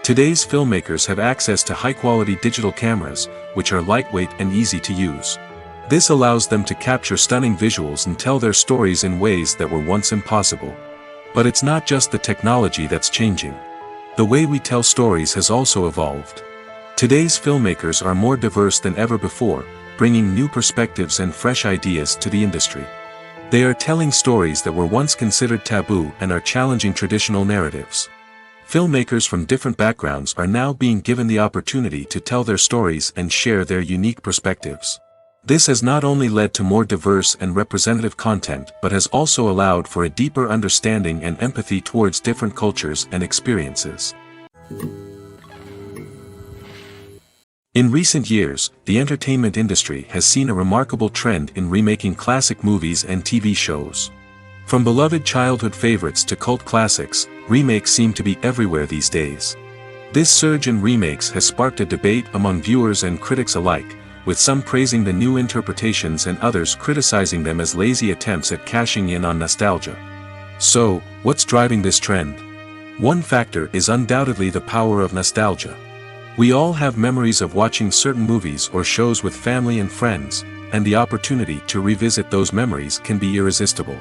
Today's filmmakers have access to high-quality digital cameras, which are lightweight and easy to use. This allows them to capture stunning visuals and tell their stories in ways that were once impossible. But it's not just the technology that's changing. The way we tell stories has also evolved. Today's filmmakers are more diverse than ever before, bringing new perspectives and fresh ideas to the industry. They are telling stories that were once considered taboo and are challenging traditional narratives. Filmmakers from different backgrounds are now being given the opportunity to tell their stories and share their unique perspectives. This has not only led to more diverse and representative content but has also allowed for a deeper understanding and empathy towards different cultures and experiences. In recent years, the entertainment industry has seen a remarkable trend in remaking classic movies and TV shows. From beloved childhood favorites to cult classics, remakes seem to be everywhere these days. This surge in remakes has sparked a debate among viewers and critics alike, with some praising the new interpretations and others criticizing them as lazy attempts at cashing in on nostalgia. So, what's driving this trend? One factor is undoubtedly the power of nostalgia. We all have memories of watching certain movies or shows with family and friends, and the opportunity to revisit those memories can be irresistible.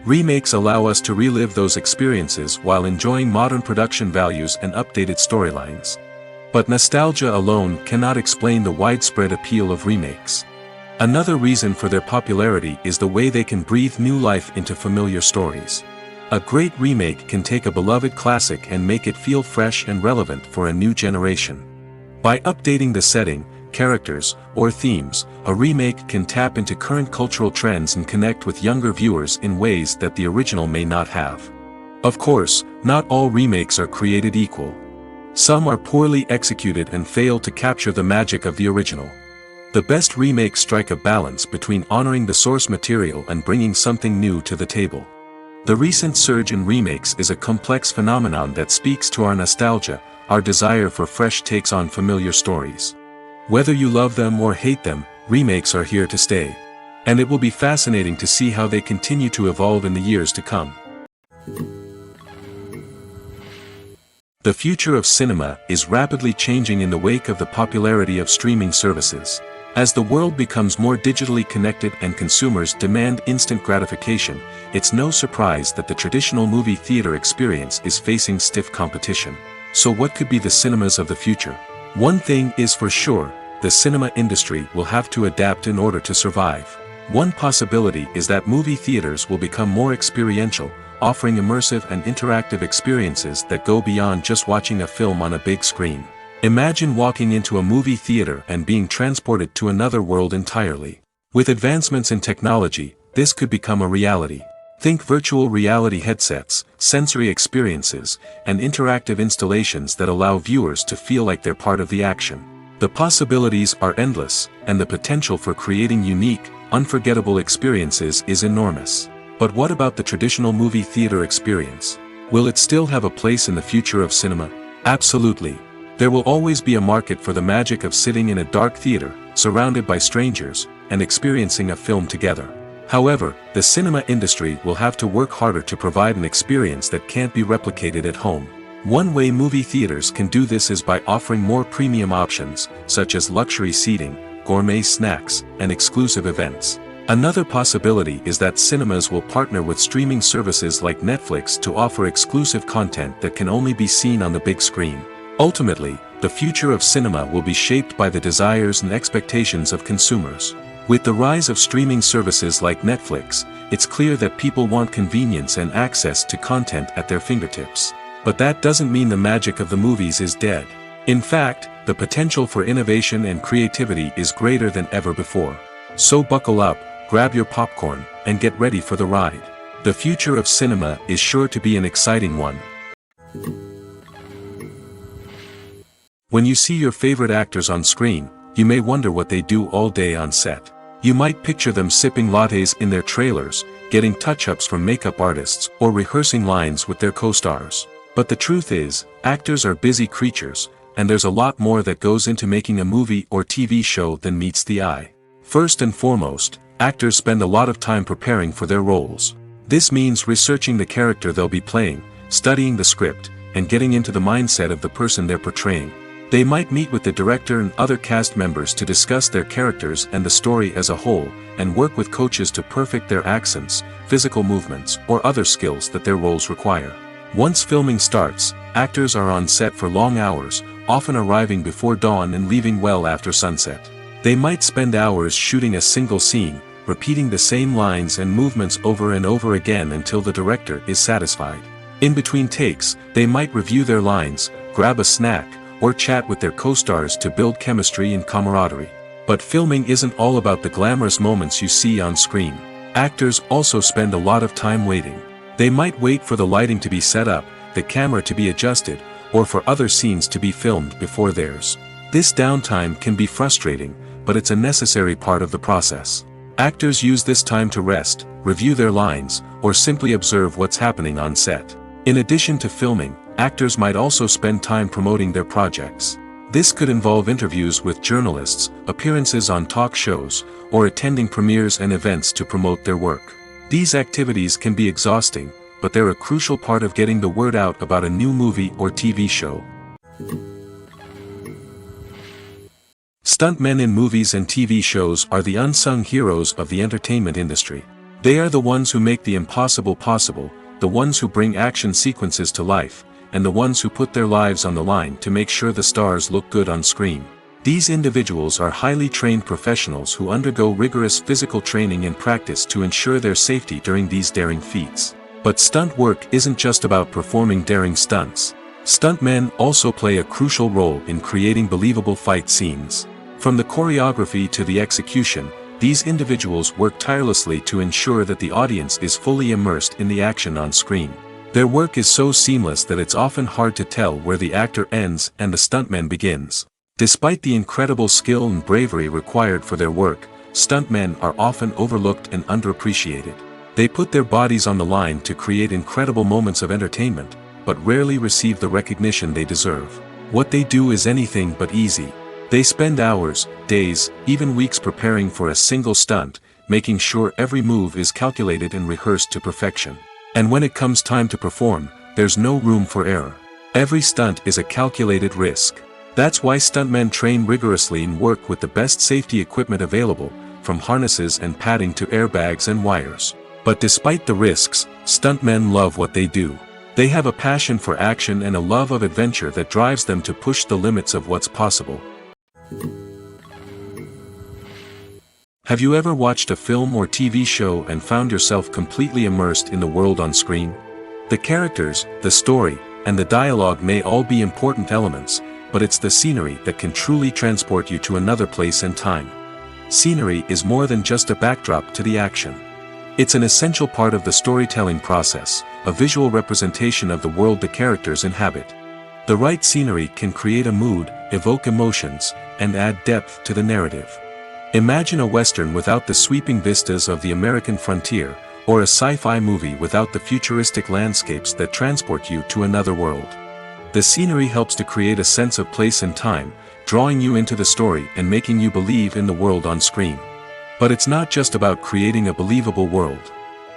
Remakes allow us to relive those experiences while enjoying modern production values and updated storylines. But nostalgia alone cannot explain the widespread appeal of remakes. Another reason for their popularity is the way they can breathe new life into familiar stories. A great remake can take a beloved classic and make it feel fresh and relevant for a new generation. By updating the setting, characters, or themes, a remake can tap into current cultural trends and connect with younger viewers in ways that the original may not have. Of course, not all remakes are created equal. Some are poorly executed and fail to capture the magic of the original. The best remakes strike a balance between honoring the source material and bringing something new to the table. The recent surge in remakes is a complex phenomenon that speaks to our nostalgia, our desire for fresh takes on familiar stories. Whether you love them or hate them, remakes are here to stay. And it will be fascinating to see how they continue to evolve in the years to come. The future of cinema is rapidly changing in the wake of the popularity of streaming services. As the world becomes more digitally connected and consumers demand instant gratification, it's no surprise that the traditional movie theater experience is facing stiff competition. So what could be the cinemas of the future? One thing is for sure, the cinema industry will have to adapt in order to survive. One possibility is that movie theaters will become more experiential, offering immersive and interactive experiences that go beyond just watching a film on a big screen. Imagine walking into a movie theater and being transported to another world entirely. With advancements in technology, this could become a reality. Think virtual reality headsets, sensory experiences, and interactive installations that allow viewers to feel like they're part of the action. The possibilities are endless, and the potential for creating unique, unforgettable experiences is enormous. But what about the traditional movie theater experience? Will it still have a place in the future of cinema? Absolutely. There will always be a market for the magic of sitting in a dark theater, surrounded by strangers, and experiencing a film together. However, the cinema industry will have to work harder to provide an experience that can't be replicated at home. One way movie theaters can do this is by offering more premium options, such as luxury seating, gourmet snacks, and exclusive events. Another possibility is that cinemas will partner with streaming services like Netflix to offer exclusive content that can only be seen on the big screen. Ultimately, the future of cinema will be shaped by the desires and expectations of consumers. With the rise of streaming services like Netflix, it's clear that people want convenience and access to content at their fingertips. But that doesn't mean the magic of the movies is dead. In fact, the potential for innovation and creativity is greater than ever before. So buckle up, grab your popcorn, and get ready for the ride. The future of cinema is sure to be an exciting one. When you see your favorite actors on screen, you may wonder what they do all day on set. You might picture them sipping lattes in their trailers, getting touch-ups from makeup artists, or rehearsing lines with their co-stars. But the truth is, actors are busy creatures, and there's a lot more that goes into making a movie or TV show than meets the eye. First and foremost, actors spend a lot of time preparing for their roles. This means researching the character they'll be playing, studying the script, and getting into the mindset of the person they're portraying. They might meet with the director and other cast members to discuss their characters and the story as a whole, and work with coaches to perfect their accents, physical movements, or other skills that their roles require. Once filming starts, actors are on set for long hours, often arriving before dawn and leaving well after sunset. They might spend hours shooting a single scene, repeating the same lines and movements over and over again until the director is satisfied. In between takes, they might review their lines, grab a snack, or chat with their co-stars to build chemistry and camaraderie. But filming isn't all about the glamorous moments you see on screen. Actors also spend a lot of time waiting. They might wait for the lighting to be set up, the camera to be adjusted, or for other scenes to be filmed before theirs. This downtime can be frustrating, but it's a necessary part of the process. Actors use this time to rest, review their lines, or simply observe what's happening on set. In addition to filming, actors might also spend time promoting their projects. This could involve interviews with journalists, appearances on talk shows, or attending premieres and events to promote their work. These activities can be exhausting, but they're a crucial part of getting the word out about a new movie or TV show. Stuntmen in movies and TV shows are the unsung heroes of the entertainment industry. They are the ones who make the impossible possible, the ones who bring action sequences to life, and the ones who put their lives on the line to make sure the stars look good on screen. These individuals are highly trained professionals who undergo rigorous physical training and practice to ensure their safety during these daring feats. But stunt work isn't just about performing daring stunts. Stuntmen also play a crucial role in creating believable fight scenes. From the choreography to the execution, these individuals work tirelessly to ensure that the audience is fully immersed in the action on screen. Their work is so seamless that it's often hard to tell where the actor ends and the stuntman begins. Despite the incredible skill and bravery required for their work, stuntmen are often overlooked and underappreciated. They put their bodies on the line to create incredible moments of entertainment, but rarely receive the recognition they deserve. What they do is anything but easy. They spend hours, days, even weeks preparing for a single stunt, making sure every move is calculated and rehearsed to perfection. And when it comes time to perform, there's no room for error. Every stunt is a calculated risk. That's why stuntmen train rigorously and work with the best safety equipment available, from harnesses and padding to airbags and wires. But despite the risks, stuntmen love what they do. They have a passion for action and a love of adventure that drives them to push the limits of what's possible. Have you ever watched a film or TV show and found yourself completely immersed in the world on screen? The characters, the story, and the dialogue may all be important elements, but it's the scenery that can truly transport you to another place and time. Scenery is more than just a backdrop to the action. It's an essential part of the storytelling process, a visual representation of the world the characters inhabit. The right scenery can create a mood, evoke emotions, and add depth to the narrative. Imagine a Western without the sweeping vistas of the American frontier, or a sci-fi movie without the futuristic landscapes that transport you to another world. The scenery helps to create a sense of place and time, drawing you into the story and making you believe in the world on screen. But it's not just about creating a believable world.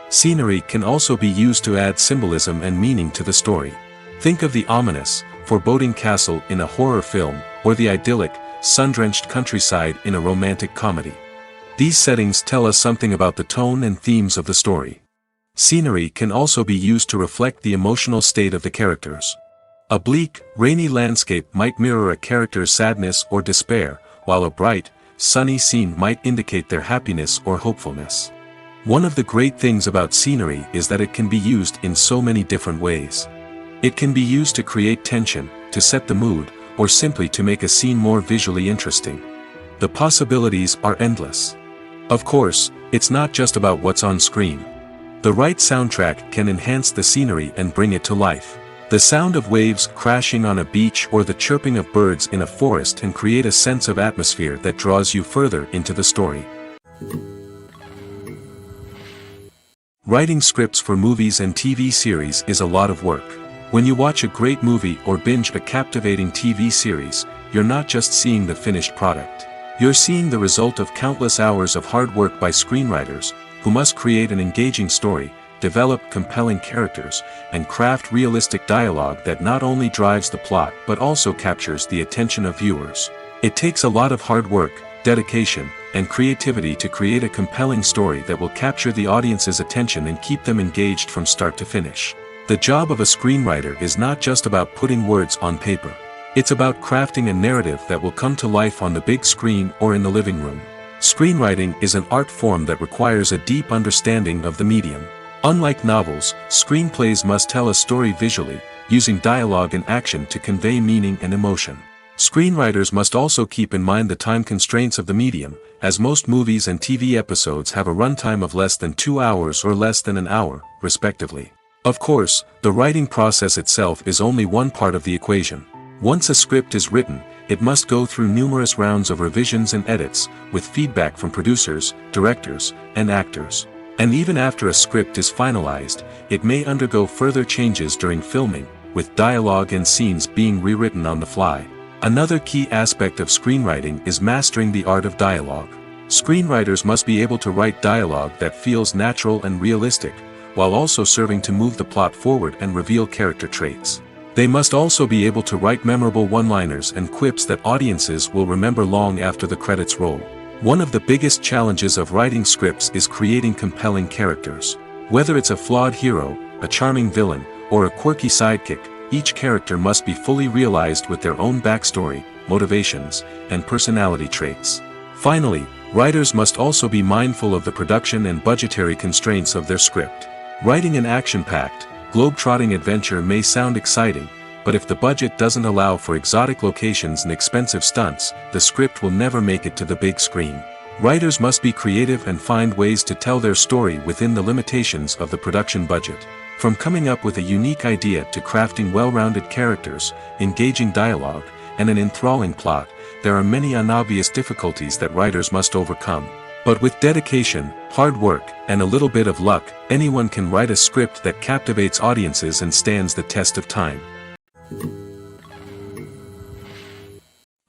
Scenery can also be used to add symbolism and meaning to the story. Think of the ominous, foreboding castle in a horror film, or the idyllic, sun-drenched countryside in a romantic comedy. These settings tell us something about the tone and themes of the story. Scenery can also be used to reflect the emotional state of the characters. A bleak, rainy landscape might mirror a character's sadness or despair, while a bright, sunny scene might indicate their happiness or hopefulness. One of the great things about scenery is that it can be used in so many different ways. It can be used to create tension, to set the mood, or simply to make a scene more visually interesting. The possibilities are endless. Of course, it's not just about what's on screen. The right soundtrack can enhance the scenery and bring it to life. The sound of waves crashing on a beach or the chirping of birds in a forest can create a sense of atmosphere that draws you further into the story. Writing scripts for movies and TV series is a lot of work. When you watch a great movie or binge a captivating TV series, you're not just seeing the finished product. You're seeing the result of countless hours of hard work by screenwriters, who must create an engaging story, develop compelling characters, and craft realistic dialogue that not only drives the plot but also captures the attention of viewers. It takes a lot of hard work, dedication, and creativity to create a compelling story that will capture the audience's attention and keep them engaged from start to finish. The job of a screenwriter is not just about putting words on paper. It's about crafting a narrative that will come to life on the big screen or in the living room. Screenwriting is an art form that requires a deep understanding of the medium. Unlike novels, screenplays must tell a story visually, using dialogue and action to convey meaning and emotion. Screenwriters must also keep in mind the time constraints of the medium, as most movies and TV episodes have a runtime of less than 2 hours or less than an hour, respectively. Of course, the writing process itself is only one part of the equation. Once a script is written, it must go through numerous rounds of revisions and edits, with feedback from producers, directors, and actors. And even after a script is finalized, it may undergo further changes during filming, with dialogue and scenes being rewritten on the fly. Another key aspect of screenwriting is mastering the art of dialogue. Screenwriters must be able to write dialogue that feels natural and realistic, while also serving to move the plot forward and reveal character traits. They must also be able to write memorable one-liners and quips that audiences will remember long after the credits roll. One of the biggest challenges of writing scripts is creating compelling characters. Whether it's a flawed hero, a charming villain, or a quirky sidekick, each character must be fully realized with their own backstory, motivations, and personality traits. Finally, writers must also be mindful of the production and budgetary constraints of their script. Writing an action-packed, globe-trotting adventure may sound exciting, but if the budget doesn't allow for exotic locations and expensive stunts, the script will never make it to the big screen. Writers must be creative and find ways to tell their story within the limitations of the production budget. From coming up with a unique idea to crafting well-rounded characters, engaging dialogue, and an enthralling plot, there are many unobvious difficulties that writers must overcome. But with dedication, hard work, and a little bit of luck, anyone can write a script that captivates audiences and stands the test of time.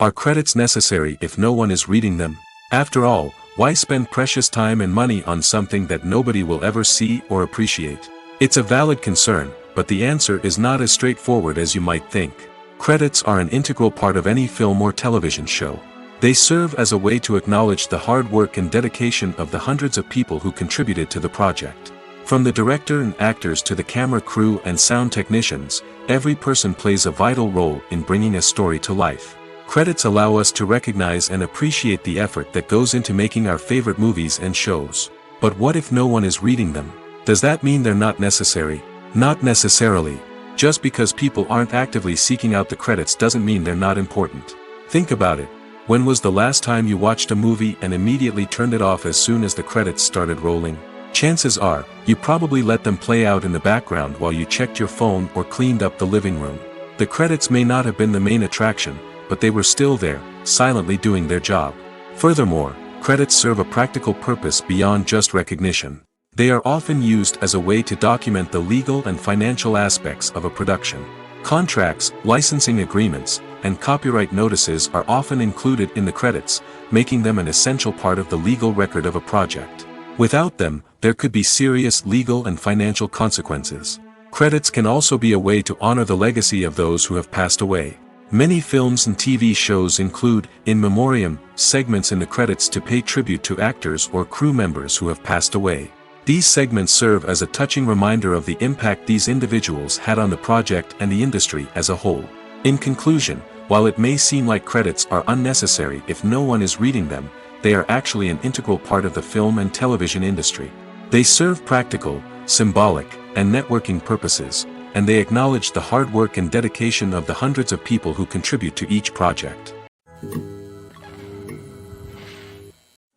Are credits necessary if no one is reading them? After all, why spend precious time and money on something that nobody will ever see or appreciate? It's a valid concern, but the answer is not as straightforward as you might think. Credits are an integral part of any film or television show. They serve as a way to acknowledge the hard work and dedication of the hundreds of people who contributed to the project. From the director and actors to the camera crew and sound technicians, every person plays a vital role in bringing a story to life. Credits allow us to recognize and appreciate the effort that goes into making our favorite movies and shows. But what if no one is reading them? Does that mean they're not necessary? Not necessarily. Just because people aren't actively seeking out the credits doesn't mean they're not important. Think about it. When was the last time you watched a movie and immediately turned it off as soon as the credits started rolling? Chances are, you probably let them play out in the background while you checked your phone or cleaned up the living room. The credits may not have been the main attraction, but they were still there, silently doing their job. Furthermore, credits serve a practical purpose beyond just recognition. They are often used as a way to document the legal and financial aspects of a production. Contracts, licensing agreements, and copyright notices are often included in the credits, making them an essential part of the legal record of a project. Without them, there could be serious legal and financial consequences. Credits can also be a way to honor the legacy of those who have passed away. Many films and TV shows include, in memoriam, segments in the credits to pay tribute to actors or crew members who have passed away. These segments serve as a touching reminder of the impact these individuals had on the project and the industry as a whole. In conclusion, while it may seem like credits are unnecessary if no one is reading them, they are actually an integral part of the film and television industry. They serve practical, symbolic, and networking purposes, and they acknowledge the hard work and dedication of the hundreds of people who contribute to each project.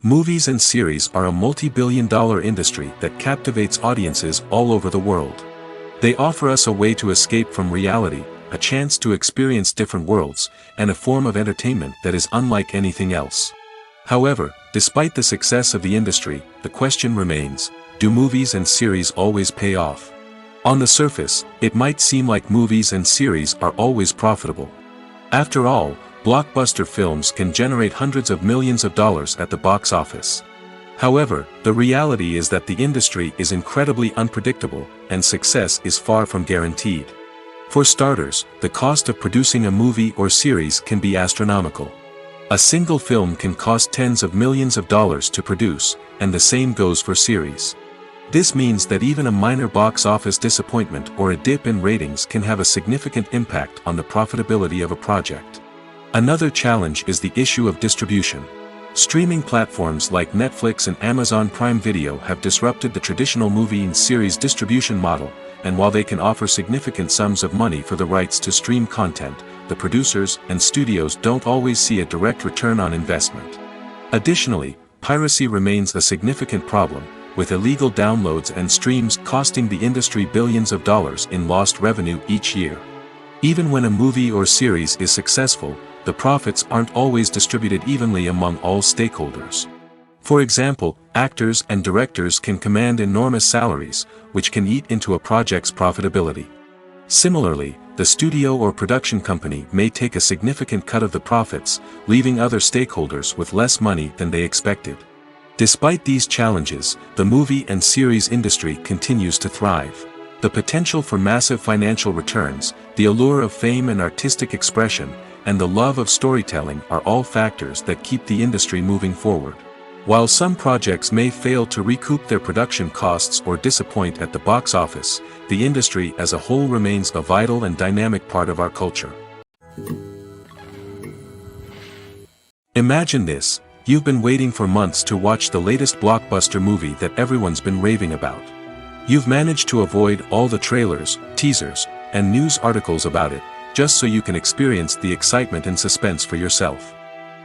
Movies and series are a multi-billion-dollar industry that captivates audiences all over the world. They offer us a way to escape from reality, a chance to experience different worlds, and a form of entertainment that is unlike anything else. However, despite the success of the industry, the question remains, do movies and series always pay off? On the surface, it might seem like movies and series are always profitable. After all, blockbuster films can generate hundreds of millions of dollars at the box office. However, the reality is that the industry is incredibly unpredictable, and success is far from guaranteed. For starters, the cost of producing a movie or series can be astronomical. A single film can cost tens of millions of dollars to produce, and the same goes for series. This means that even a minor box office disappointment or a dip in ratings can have a significant impact on the profitability of a project. Another challenge is the issue of distribution. Streaming platforms like Netflix and Amazon Prime Video have disrupted the traditional movie and series distribution model, and while they can offer significant sums of money for the rights to stream content, the producers and studios don't always see a direct return on investment. Additionally, piracy remains a significant problem, with illegal downloads and streams costing the industry billions of dollars in lost revenue each year. Even when a movie or series is successful, the profits aren't always distributed evenly among all stakeholders. For example, actors and directors can command enormous salaries, which can eat into a project's profitability. Similarly, the studio or production company may take a significant cut of the profits, leaving other stakeholders with less money than they expected. Despite these challenges, the movie and series industry continues to thrive. The potential for massive financial returns, the allure of fame and artistic expression, and the love of storytelling are all factors that keep the industry moving forward. While some projects may fail to recoup their production costs or disappoint at the box office, the industry as a whole remains a vital and dynamic part of our culture. Imagine this. You've been waiting for months to watch the latest blockbuster movie that everyone's been raving about. You've managed to avoid all the trailers, teasers, and news articles about it, just so you can experience the excitement and suspense for yourself.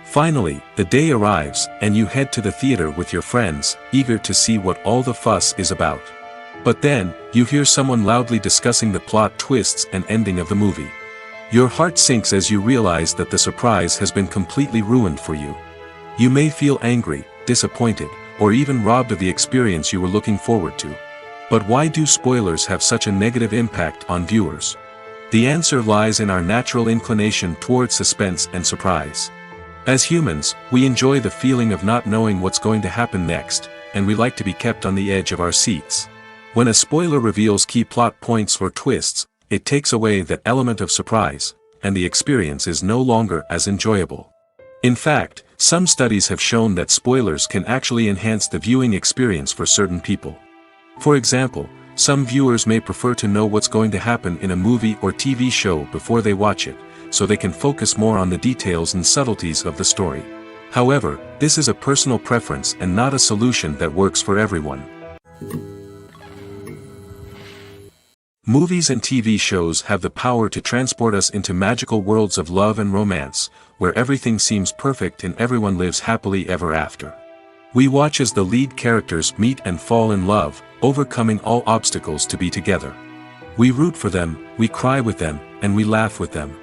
Finally, the day arrives, and you head to the theater with your friends, eager to see what all the fuss is about. But then, you hear someone loudly discussing the plot twists and ending of the movie. Your heart sinks as you realize that the surprise has been completely ruined for you. You may feel angry, disappointed, or even robbed of the experience you were looking forward to. But why do spoilers have such a negative impact on viewers? The answer lies in our natural inclination toward suspense and surprise. As humans, we enjoy the feeling of not knowing what's going to happen next, and we like to be kept on the edge of our seats. When a spoiler reveals key plot points or twists, it takes away that element of surprise, and the experience is no longer as enjoyable. In fact, some studies have shown that spoilers can actually enhance the viewing experience for certain people. For example, some viewers may prefer to know what's going to happen in a movie or TV show before they watch it, so they can focus more on the details and subtleties of the story. However, this is a personal preference and not a solution that works for everyone. Movies and TV shows have the power to transport us into magical worlds of love and romance, where everything seems perfect and everyone lives happily ever after. We watch as the lead characters meet and fall in love, overcoming all obstacles to be together. We root for them, we cry with them, and we laugh with them.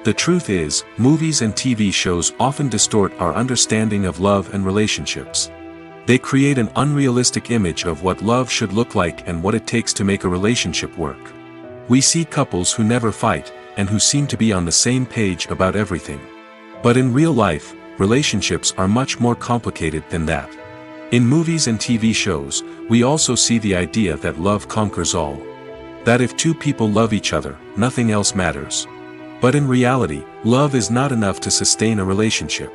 The truth is, movies and TV shows often distort our understanding of love and relationships. They create an unrealistic image of what love should look like and what it takes to make a relationship work. We see couples who never fight, and who seem to be on the same page about everything. But in real life, relationships are much more complicated than that. In movies and TV shows, we also see the idea that love conquers all. That if two people love each other, nothing else matters. But in reality, love is not enough to sustain a relationship.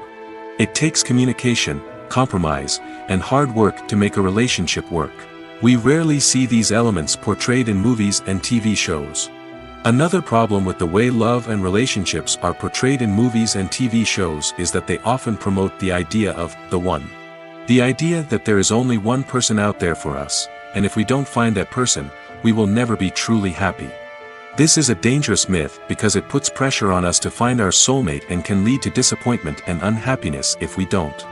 It takes communication, compromise, and hard work to make a relationship work. We rarely see these elements portrayed in movies and TV shows. Another problem with the way love and relationships are portrayed in movies and TV shows is that they often promote the idea of the one. The idea that there is only one person out there for us, and if we don't find that person, we will never be truly happy. This is a dangerous myth because it puts pressure on us to find our soulmate and can lead to disappointment and unhappiness if we don't.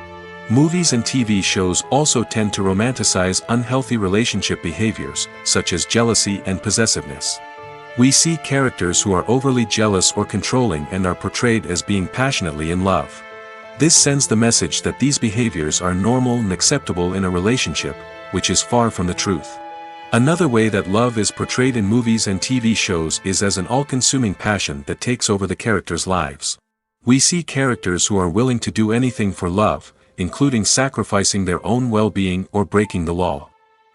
Movies and TV shows also tend to romanticize unhealthy relationship behaviors, such as jealousy and possessiveness. We see characters who are overly jealous or controlling and are portrayed as being passionately in love. This sends the message that these behaviors are normal and acceptable in a relationship, which is far from the truth. Another way that love is portrayed in movies and TV shows is as an all-consuming passion that takes over the characters' lives. We see characters who are willing to do anything for love, including sacrificing their own well-being or breaking the law.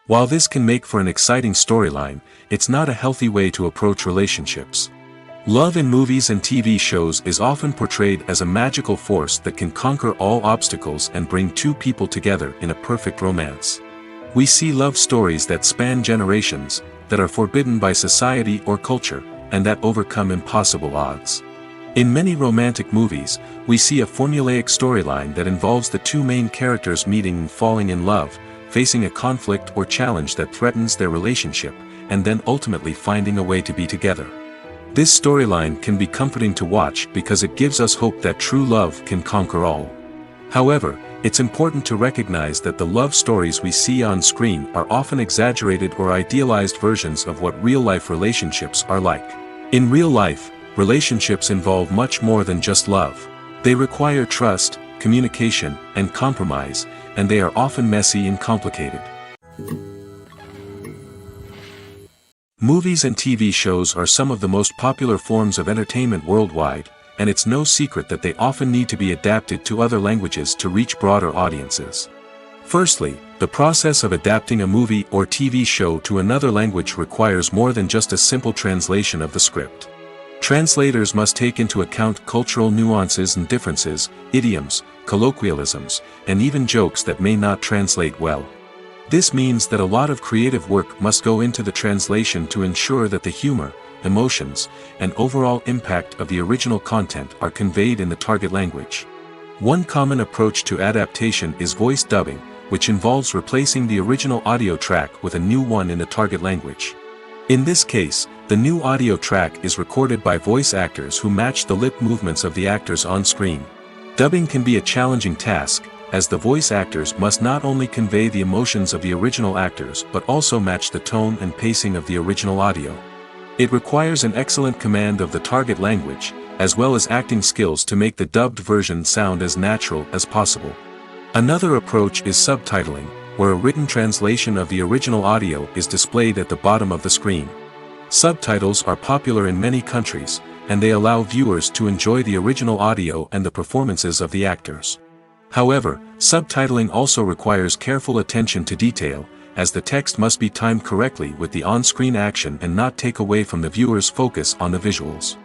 While this can make for an exciting storyline, it's not a healthy way to approach relationships. Love in movies and TV shows is often portrayed as a magical force that can conquer all obstacles and bring two people together in a perfect romance. We see love stories that span generations, that are forbidden by society or culture, and that overcome impossible odds. In many romantic movies, we see a formulaic storyline that involves the two main characters meeting and falling in love, facing a conflict or challenge that threatens their relationship, and then ultimately finding a way to be together. This storyline can be comforting to watch because it gives us hope that true love can conquer all. However, it's important to recognize that the love stories we see on screen are often exaggerated or idealized versions of what real-life relationships are like. In real life, relationships involve much more than just love. They require trust, communication, and compromise, and they are often messy and complicated. Movies and TV shows are some of the most popular forms of entertainment worldwide, and it's no secret that they often need to be adapted to other languages to reach broader audiences. Firstly, the process of adapting a movie or TV show to another language requires more than just a simple translation of the script. Translators must take into account cultural nuances and differences, idioms, colloquialisms, and even jokes that may not translate well. This means that a lot of creative work must go into the translation to ensure that the humor, emotions, and overall impact of the original content are conveyed in the target language. One common approach to adaptation is voice dubbing, which involves replacing the original audio track with a new one in the target language. In this case, the new audio track is recorded by voice actors who match the lip movements of the actors on screen. Dubbing can be a challenging task, as the voice actors must not only convey the emotions of the original actors but also match the tone and pacing of the original audio. It requires an excellent command of the target language, as well as acting skills to make the dubbed version sound as natural as possible. Another approach is subtitling, where a written translation of the original audio is displayed at the bottom of the screen. Subtitles are popular in many countries, and they allow viewers to enjoy the original audio and the performances of the actors. However, subtitling also requires careful attention to detail, as the text must be timed correctly with the on-screen action and not take away from the viewer's focus on the visuals.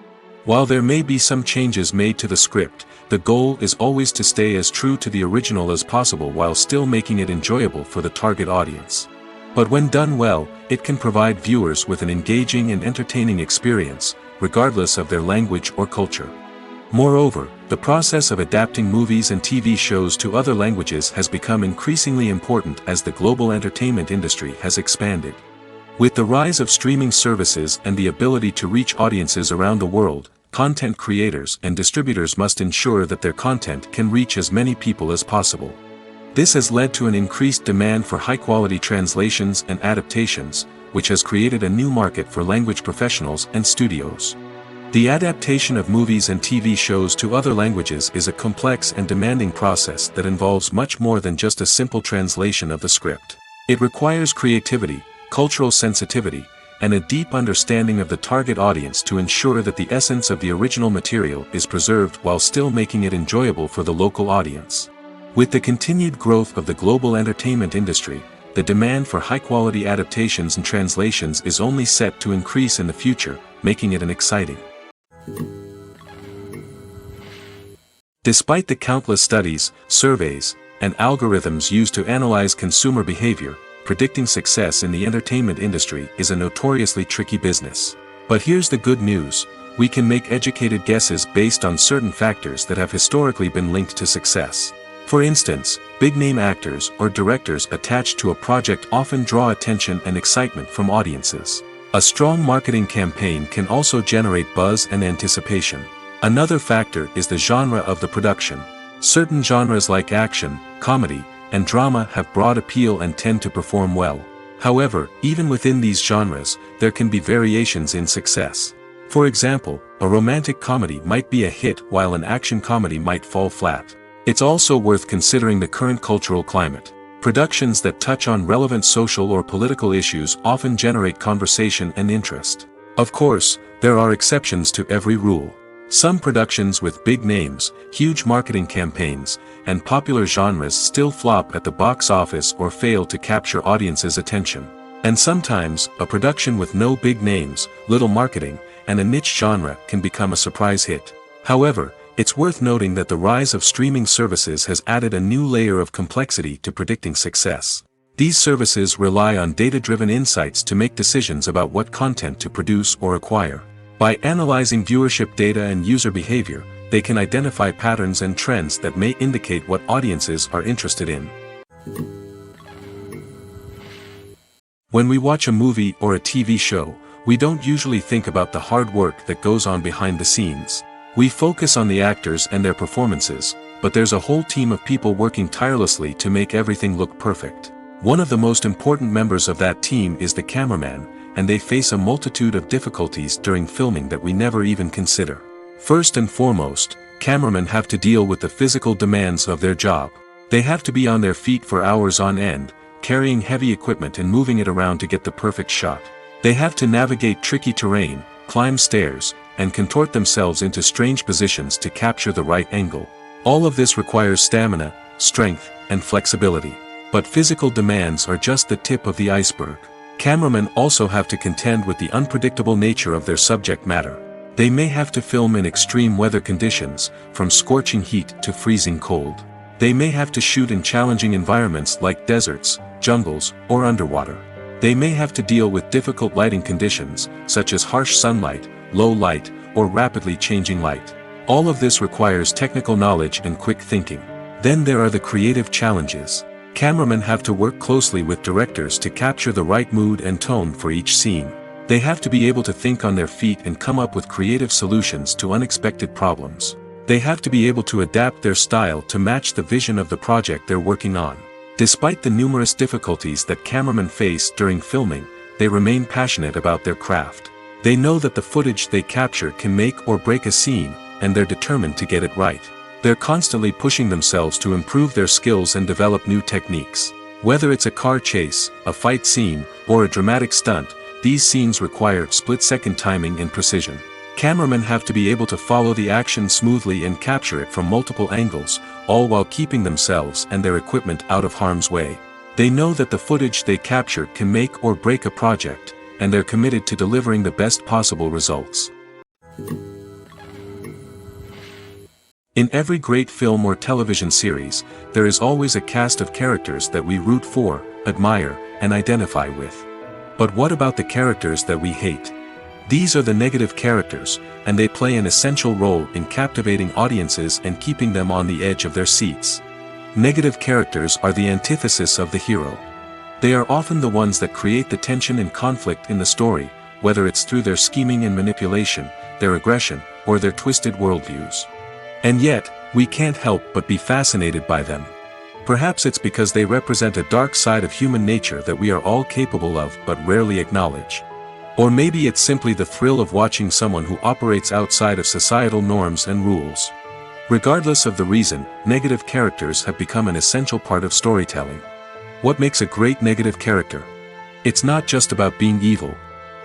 While there may be some changes made to the script, the goal is always to stay as true to the original as possible while still making it enjoyable for the target audience. But when done well, it can provide viewers with an engaging and entertaining experience, regardless of their language or culture. Moreover, the process of adapting movies and TV shows to other languages has become increasingly important as the global entertainment industry has expanded. With the rise of streaming services and the ability to reach audiences around the world, content creators and distributors must ensure that their content can reach as many people as possible. This has led to an increased demand for high-quality translations and adaptations, which has created a new market for language professionals and studios. The adaptation of movies and TV shows to other languages is a complex and demanding process that involves much more than just a simple translation of the script. It requires creativity, cultural sensitivity, and a deep understanding of the target audience to ensure that the essence of the original material is preserved while still making it enjoyable for the local audience. With the continued growth of the global entertainment industry, the demand for high-quality adaptations and translations is only set to increase in the future, making it an exciting. Despite the countless studies, surveys, and algorithms used to analyze consumer behavior, predicting success in the entertainment industry is a notoriously tricky business. But here's the good news: we can make educated guesses based on certain factors that have historically been linked to success. For instance, big-name actors or directors attached to a project often draw attention and excitement from audiences. A strong marketing campaign can also generate buzz and anticipation. Another factor is the genre of the production. Certain genres like action, comedy, and drama have broad appeal and tend to perform well. However, even within these genres, there can be variations in success. For example, a romantic comedy might be a hit while an action comedy might fall flat. It's also worth considering the current cultural climate. Productions that touch on relevant social or political issues often generate conversation and interest. Of course, there are exceptions to every rule. Some productions with big names, huge marketing campaigns, and popular genres still flop at the box office or fail to capture audiences' attention. And sometimes, a production with no big names, little marketing, and a niche genre can become a surprise hit. However, it's worth noting that the rise of streaming services has added a new layer of complexity to predicting success. These services rely on data-driven insights to make decisions about what content to produce or acquire. By analyzing viewership data and user behavior, they can identify patterns and trends that may indicate what audiences are interested in. When we watch a movie or a TV show, we don't usually think about the hard work that goes on behind the scenes. We focus on the actors and their performances, but there's a whole team of people working tirelessly to make everything look perfect. One of the most important members of that team is the cameraman, and they face a multitude of difficulties during filming that we never even consider. First and foremost, cameramen have to deal with the physical demands of their job. They have to be on their feet for hours on end, carrying heavy equipment and moving it around to get the perfect shot. They have to navigate tricky terrain, climb stairs, and contort themselves into strange positions to capture the right angle. All of this requires stamina, strength, and flexibility. But physical demands are just the tip of the iceberg. Cameramen also have to contend with the unpredictable nature of their subject matter. They may have to film in extreme weather conditions, from scorching heat to freezing cold. They may have to shoot in challenging environments like deserts, jungles, or underwater. They may have to deal with difficult lighting conditions, such as harsh sunlight, low light, or rapidly changing light. All of this requires technical knowledge and quick thinking. Then there are the creative challenges. Cameramen have to work closely with directors to capture the right mood and tone for each scene. They have to be able to think on their feet and come up with creative solutions to unexpected problems. They have to be able to adapt their style to match the vision of the project they're working on. Despite the numerous difficulties that cameramen face during filming, they remain passionate about their craft. They know that the footage they capture can make or break a scene, and they're determined to get it right. They're constantly pushing themselves to improve their skills and develop new techniques. Whether it's a car chase, a fight scene, or a dramatic stunt, these scenes require split-second timing and precision. Cameramen have to be able to follow the action smoothly and capture it from multiple angles, all while keeping themselves and their equipment out of harm's way. They know that the footage they capture can make or break a project, and they're committed to delivering the best possible results. In every great film or television series, there is always a cast of characters that we root for, admire, and identify with. But what about the characters that we hate? These are the negative characters, and they play an essential role in captivating audiences and keeping them on the edge of their seats. Negative characters are the antithesis of the hero. They are often the ones that create the tension and conflict in the story, whether it's through their scheming and manipulation, their aggression, or their twisted worldviews. And yet, we can't help but be fascinated by them. Perhaps it's because they represent a dark side of human nature that we are all capable of but rarely acknowledge. Or maybe it's simply the thrill of watching someone who operates outside of societal norms and rules. Regardless of the reason, negative characters have become an essential part of storytelling. What makes a great negative character? It's not just about being evil.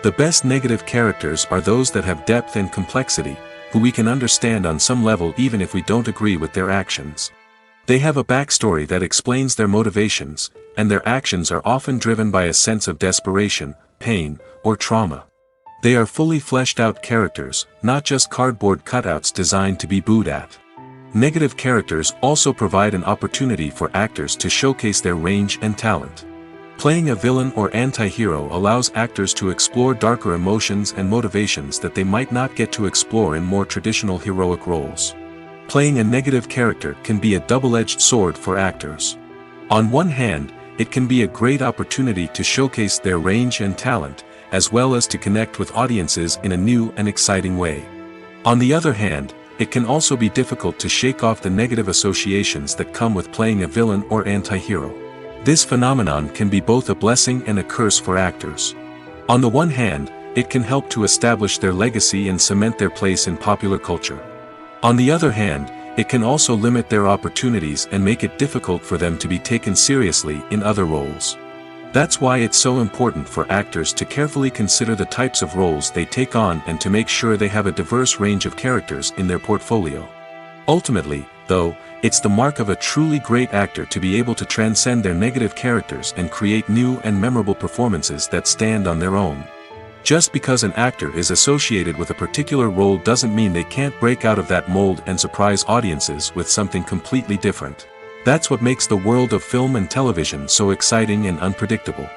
The best negative characters are those that have depth and complexity, who we can understand on some level even if we don't agree with their actions. They have a backstory that explains their motivations, and their actions are often driven by a sense of desperation, pain, or trauma. They are fully fleshed out characters, not just cardboard cutouts designed to be booed at. Negative characters also provide an opportunity for actors to showcase their range and talent. Playing a villain or anti-hero allows actors to explore darker emotions and motivations that they might not get to explore in more traditional heroic roles. Playing a negative character can be a double-edged sword for actors. On one hand, it can be a great opportunity to showcase their range and talent, as well as to connect with audiences in a new and exciting way. On the other hand, it can also be difficult to shake off the negative associations that come with playing a villain or anti-hero. This phenomenon can be both a blessing and a curse for actors. On the one hand, it can help to establish their legacy and cement their place in popular culture. On the other hand, it can also limit their opportunities and make it difficult for them to be taken seriously in other roles. That's why it's so important for actors to carefully consider the types of roles they take on and to make sure they have a diverse range of characters in their portfolio. Ultimately, though, it's the mark of a truly great actor to be able to transcend their negative characters and create new and memorable performances that stand on their own. Just because an actor is associated with a particular role doesn't mean they can't break out of that mold and surprise audiences with something completely different. That's what makes the world of film and television so exciting and unpredictable.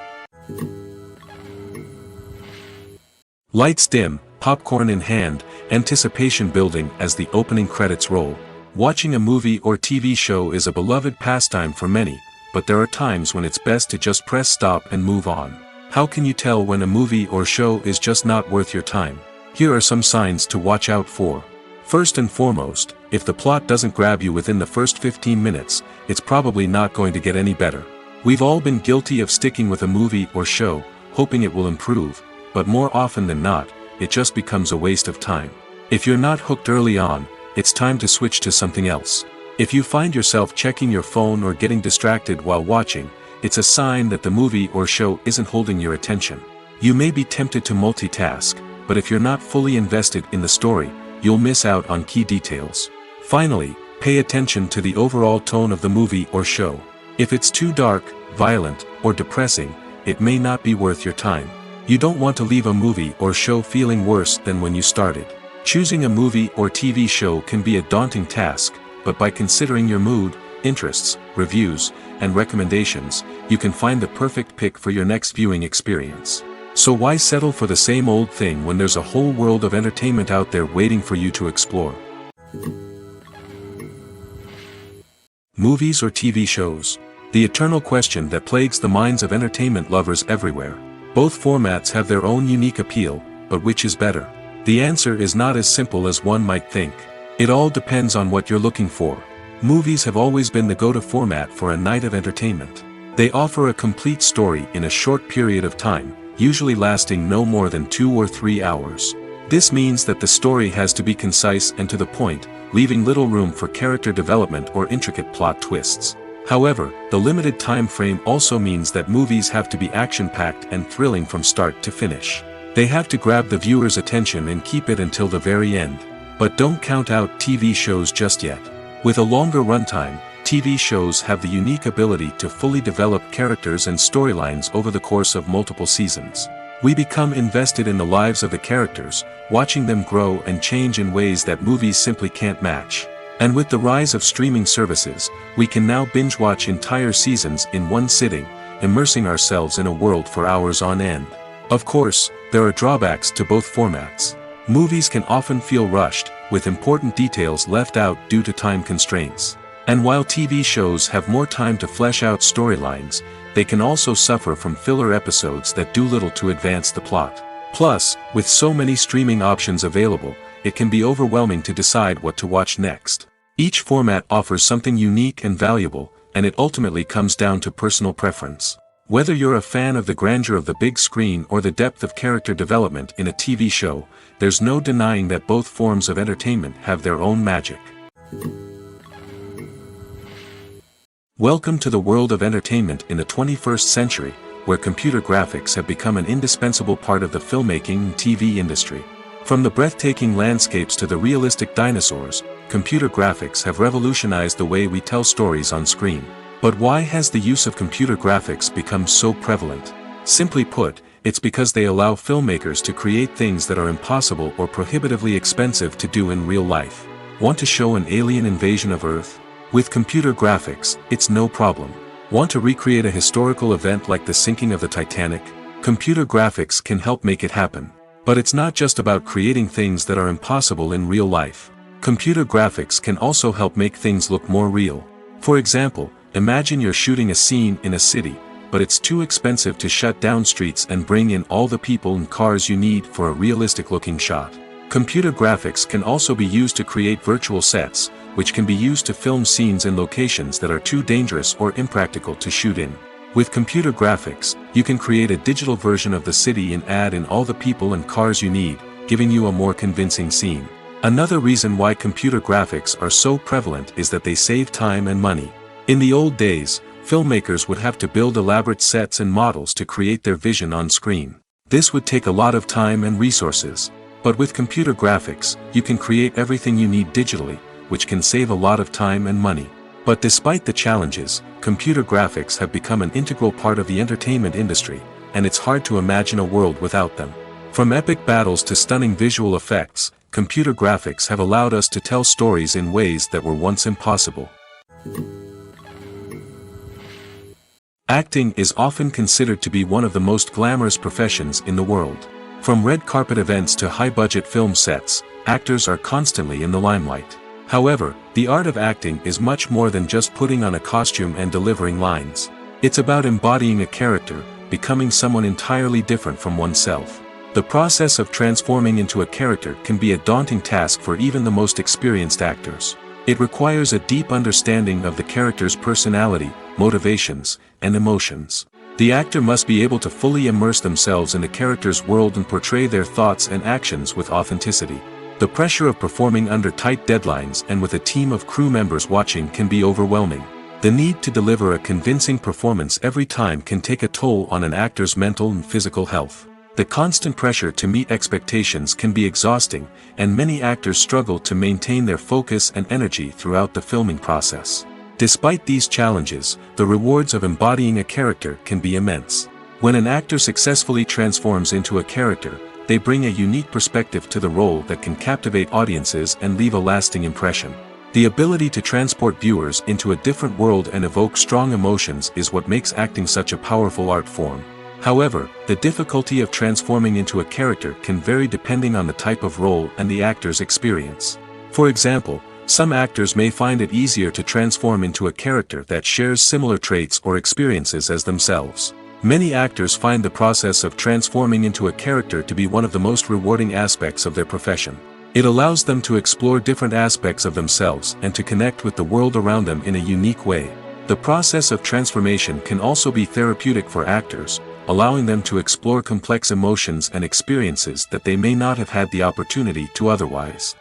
Lights dim, popcorn in hand, anticipation building as the opening credits roll. Watching a movie or TV show is a beloved pastime for many, but there are times when it's best to just press stop and move on. How can you tell when a movie or show is just not worth your time? Here are some signs to watch out for. First and foremost, if the plot doesn't grab you within the first 15 minutes, it's probably not going to get any better. We've all been guilty of sticking with a movie or show, hoping it will improve, but more often than not, it just becomes a waste of time. If you're not hooked early on, it's time to switch to something else. If you find yourself checking your phone or getting distracted while watching, it's a sign that the movie or show isn't holding your attention. You may be tempted to multitask, but if you're not fully invested in the story, you'll miss out on key details. Finally, pay attention to the overall tone of the movie or show. If it's too dark, violent, or depressing, it may not be worth your time. You don't want to leave a movie or show feeling worse than when you started. Choosing a movie or TV show can be a daunting task, but by considering your mood, interests, reviews, and recommendations, you can find the perfect pick for your next viewing experience. So why settle for the same old thing when there's a whole world of entertainment out there waiting for you to explore? Movies or TV shows? The eternal question that plagues the minds of entertainment lovers everywhere. Both formats have their own unique appeal, but which is better? The answer is not as simple as one might think. It all depends on what you're looking for. Movies have always been the go-to format for a night of entertainment. They offer a complete story in a short period of time, usually lasting no more than 2 or 3 hours. This means that the story has to be concise and to the point, leaving little room for character development or intricate plot twists. However, the limited time frame also means that movies have to be action-packed and thrilling from start to finish. They have to grab the viewer's attention and keep it until the very end. But don't count out TV shows just yet. With a longer runtime, TV shows have the unique ability to fully develop characters and storylines over the course of multiple seasons. We become invested in the lives of the characters, watching them grow and change in ways that movies simply can't match. And with the rise of streaming services, we can now binge-watch entire seasons in one sitting, immersing ourselves in a world for hours on end. Of course, there are drawbacks to both formats. Movies can often feel rushed, with important details left out due to time constraints. And while TV shows have more time to flesh out storylines, they can also suffer from filler episodes that do little to advance the plot. Plus, with so many streaming options available, it can be overwhelming to decide what to watch next. Each format offers something unique and valuable, and it ultimately comes down to personal preference. Whether you're a fan of the grandeur of the big screen or the depth of character development in a TV show, there's no denying that both forms of entertainment have their own magic. Welcome to the world of entertainment in the 21st century, where computer graphics have become an indispensable part of the filmmaking and TV industry. From the breathtaking landscapes to the realistic dinosaurs, computer graphics have revolutionized the way we tell stories on screen. But why has the use of computer graphics become so prevalent? Simply put, it's because they allow filmmakers to create things that are impossible or prohibitively expensive to do in real life. Want to show an alien invasion of Earth? With computer graphics, it's no problem. Want to recreate a historical event like the sinking of the Titanic? Computer graphics can help make it happen. But it's not just about creating things that are impossible in real life. Computer graphics can also help make things look more real. For example, imagine you're shooting a scene in a city, but it's too expensive to shut down streets and bring in all the people and cars you need for a realistic-looking shot. Computer graphics can also be used to create virtual sets, which can be used to film scenes in locations that are too dangerous or impractical to shoot in. With computer graphics, you can create a digital version of the city and add in all the people and cars you need, giving you a more convincing scene. Another reason why computer graphics are so prevalent is that they save time and money. In the old days, filmmakers would have to build elaborate sets and models to create their vision on screen. This would take a lot of time and resources. But with computer graphics, you can create everything you need digitally, which can save a lot of time and money. But despite the challenges, computer graphics have become an integral part of the entertainment industry, and it's hard to imagine a world without them. From epic battles to stunning visual effects, computer graphics have allowed us to tell stories in ways that were once impossible. Acting is often considered to be one of the most glamorous professions in the world. From red carpet events to high-budget film sets, actors are constantly in the limelight. However, the art of acting is much more than just putting on a costume and delivering lines. It's about embodying a character, becoming someone entirely different from oneself. The process of transforming into a character can be a daunting task for even the most experienced actors. It requires a deep understanding of the character's personality, motivations, and emotions. The actor must be able to fully immerse themselves in the character's world and portray their thoughts and actions with authenticity. The pressure of performing under tight deadlines and with a team of crew members watching can be overwhelming. The need to deliver a convincing performance every time can take a toll on an actor's mental and physical health. The constant pressure to meet expectations can be exhausting, and many actors struggle to maintain their focus and energy throughout the filming process. Despite these challenges, the rewards of embodying a character can be immense. When an actor successfully transforms into a character, they bring a unique perspective to the role that can captivate audiences and leave a lasting impression. The ability to transport viewers into a different world and evoke strong emotions is what makes acting such a powerful art form. However, the difficulty of transforming into a character can vary depending on the type of role and the actor's experience. For example, some actors may find it easier to transform into a character that shares similar traits or experiences as themselves. Many actors find the process of transforming into a character to be one of the most rewarding aspects of their profession. It allows them to explore different aspects of themselves and to connect with the world around them in a unique way. The process of transformation can also be therapeutic for actors, allowing them to explore complex emotions and experiences that they may not have had the opportunity to otherwise.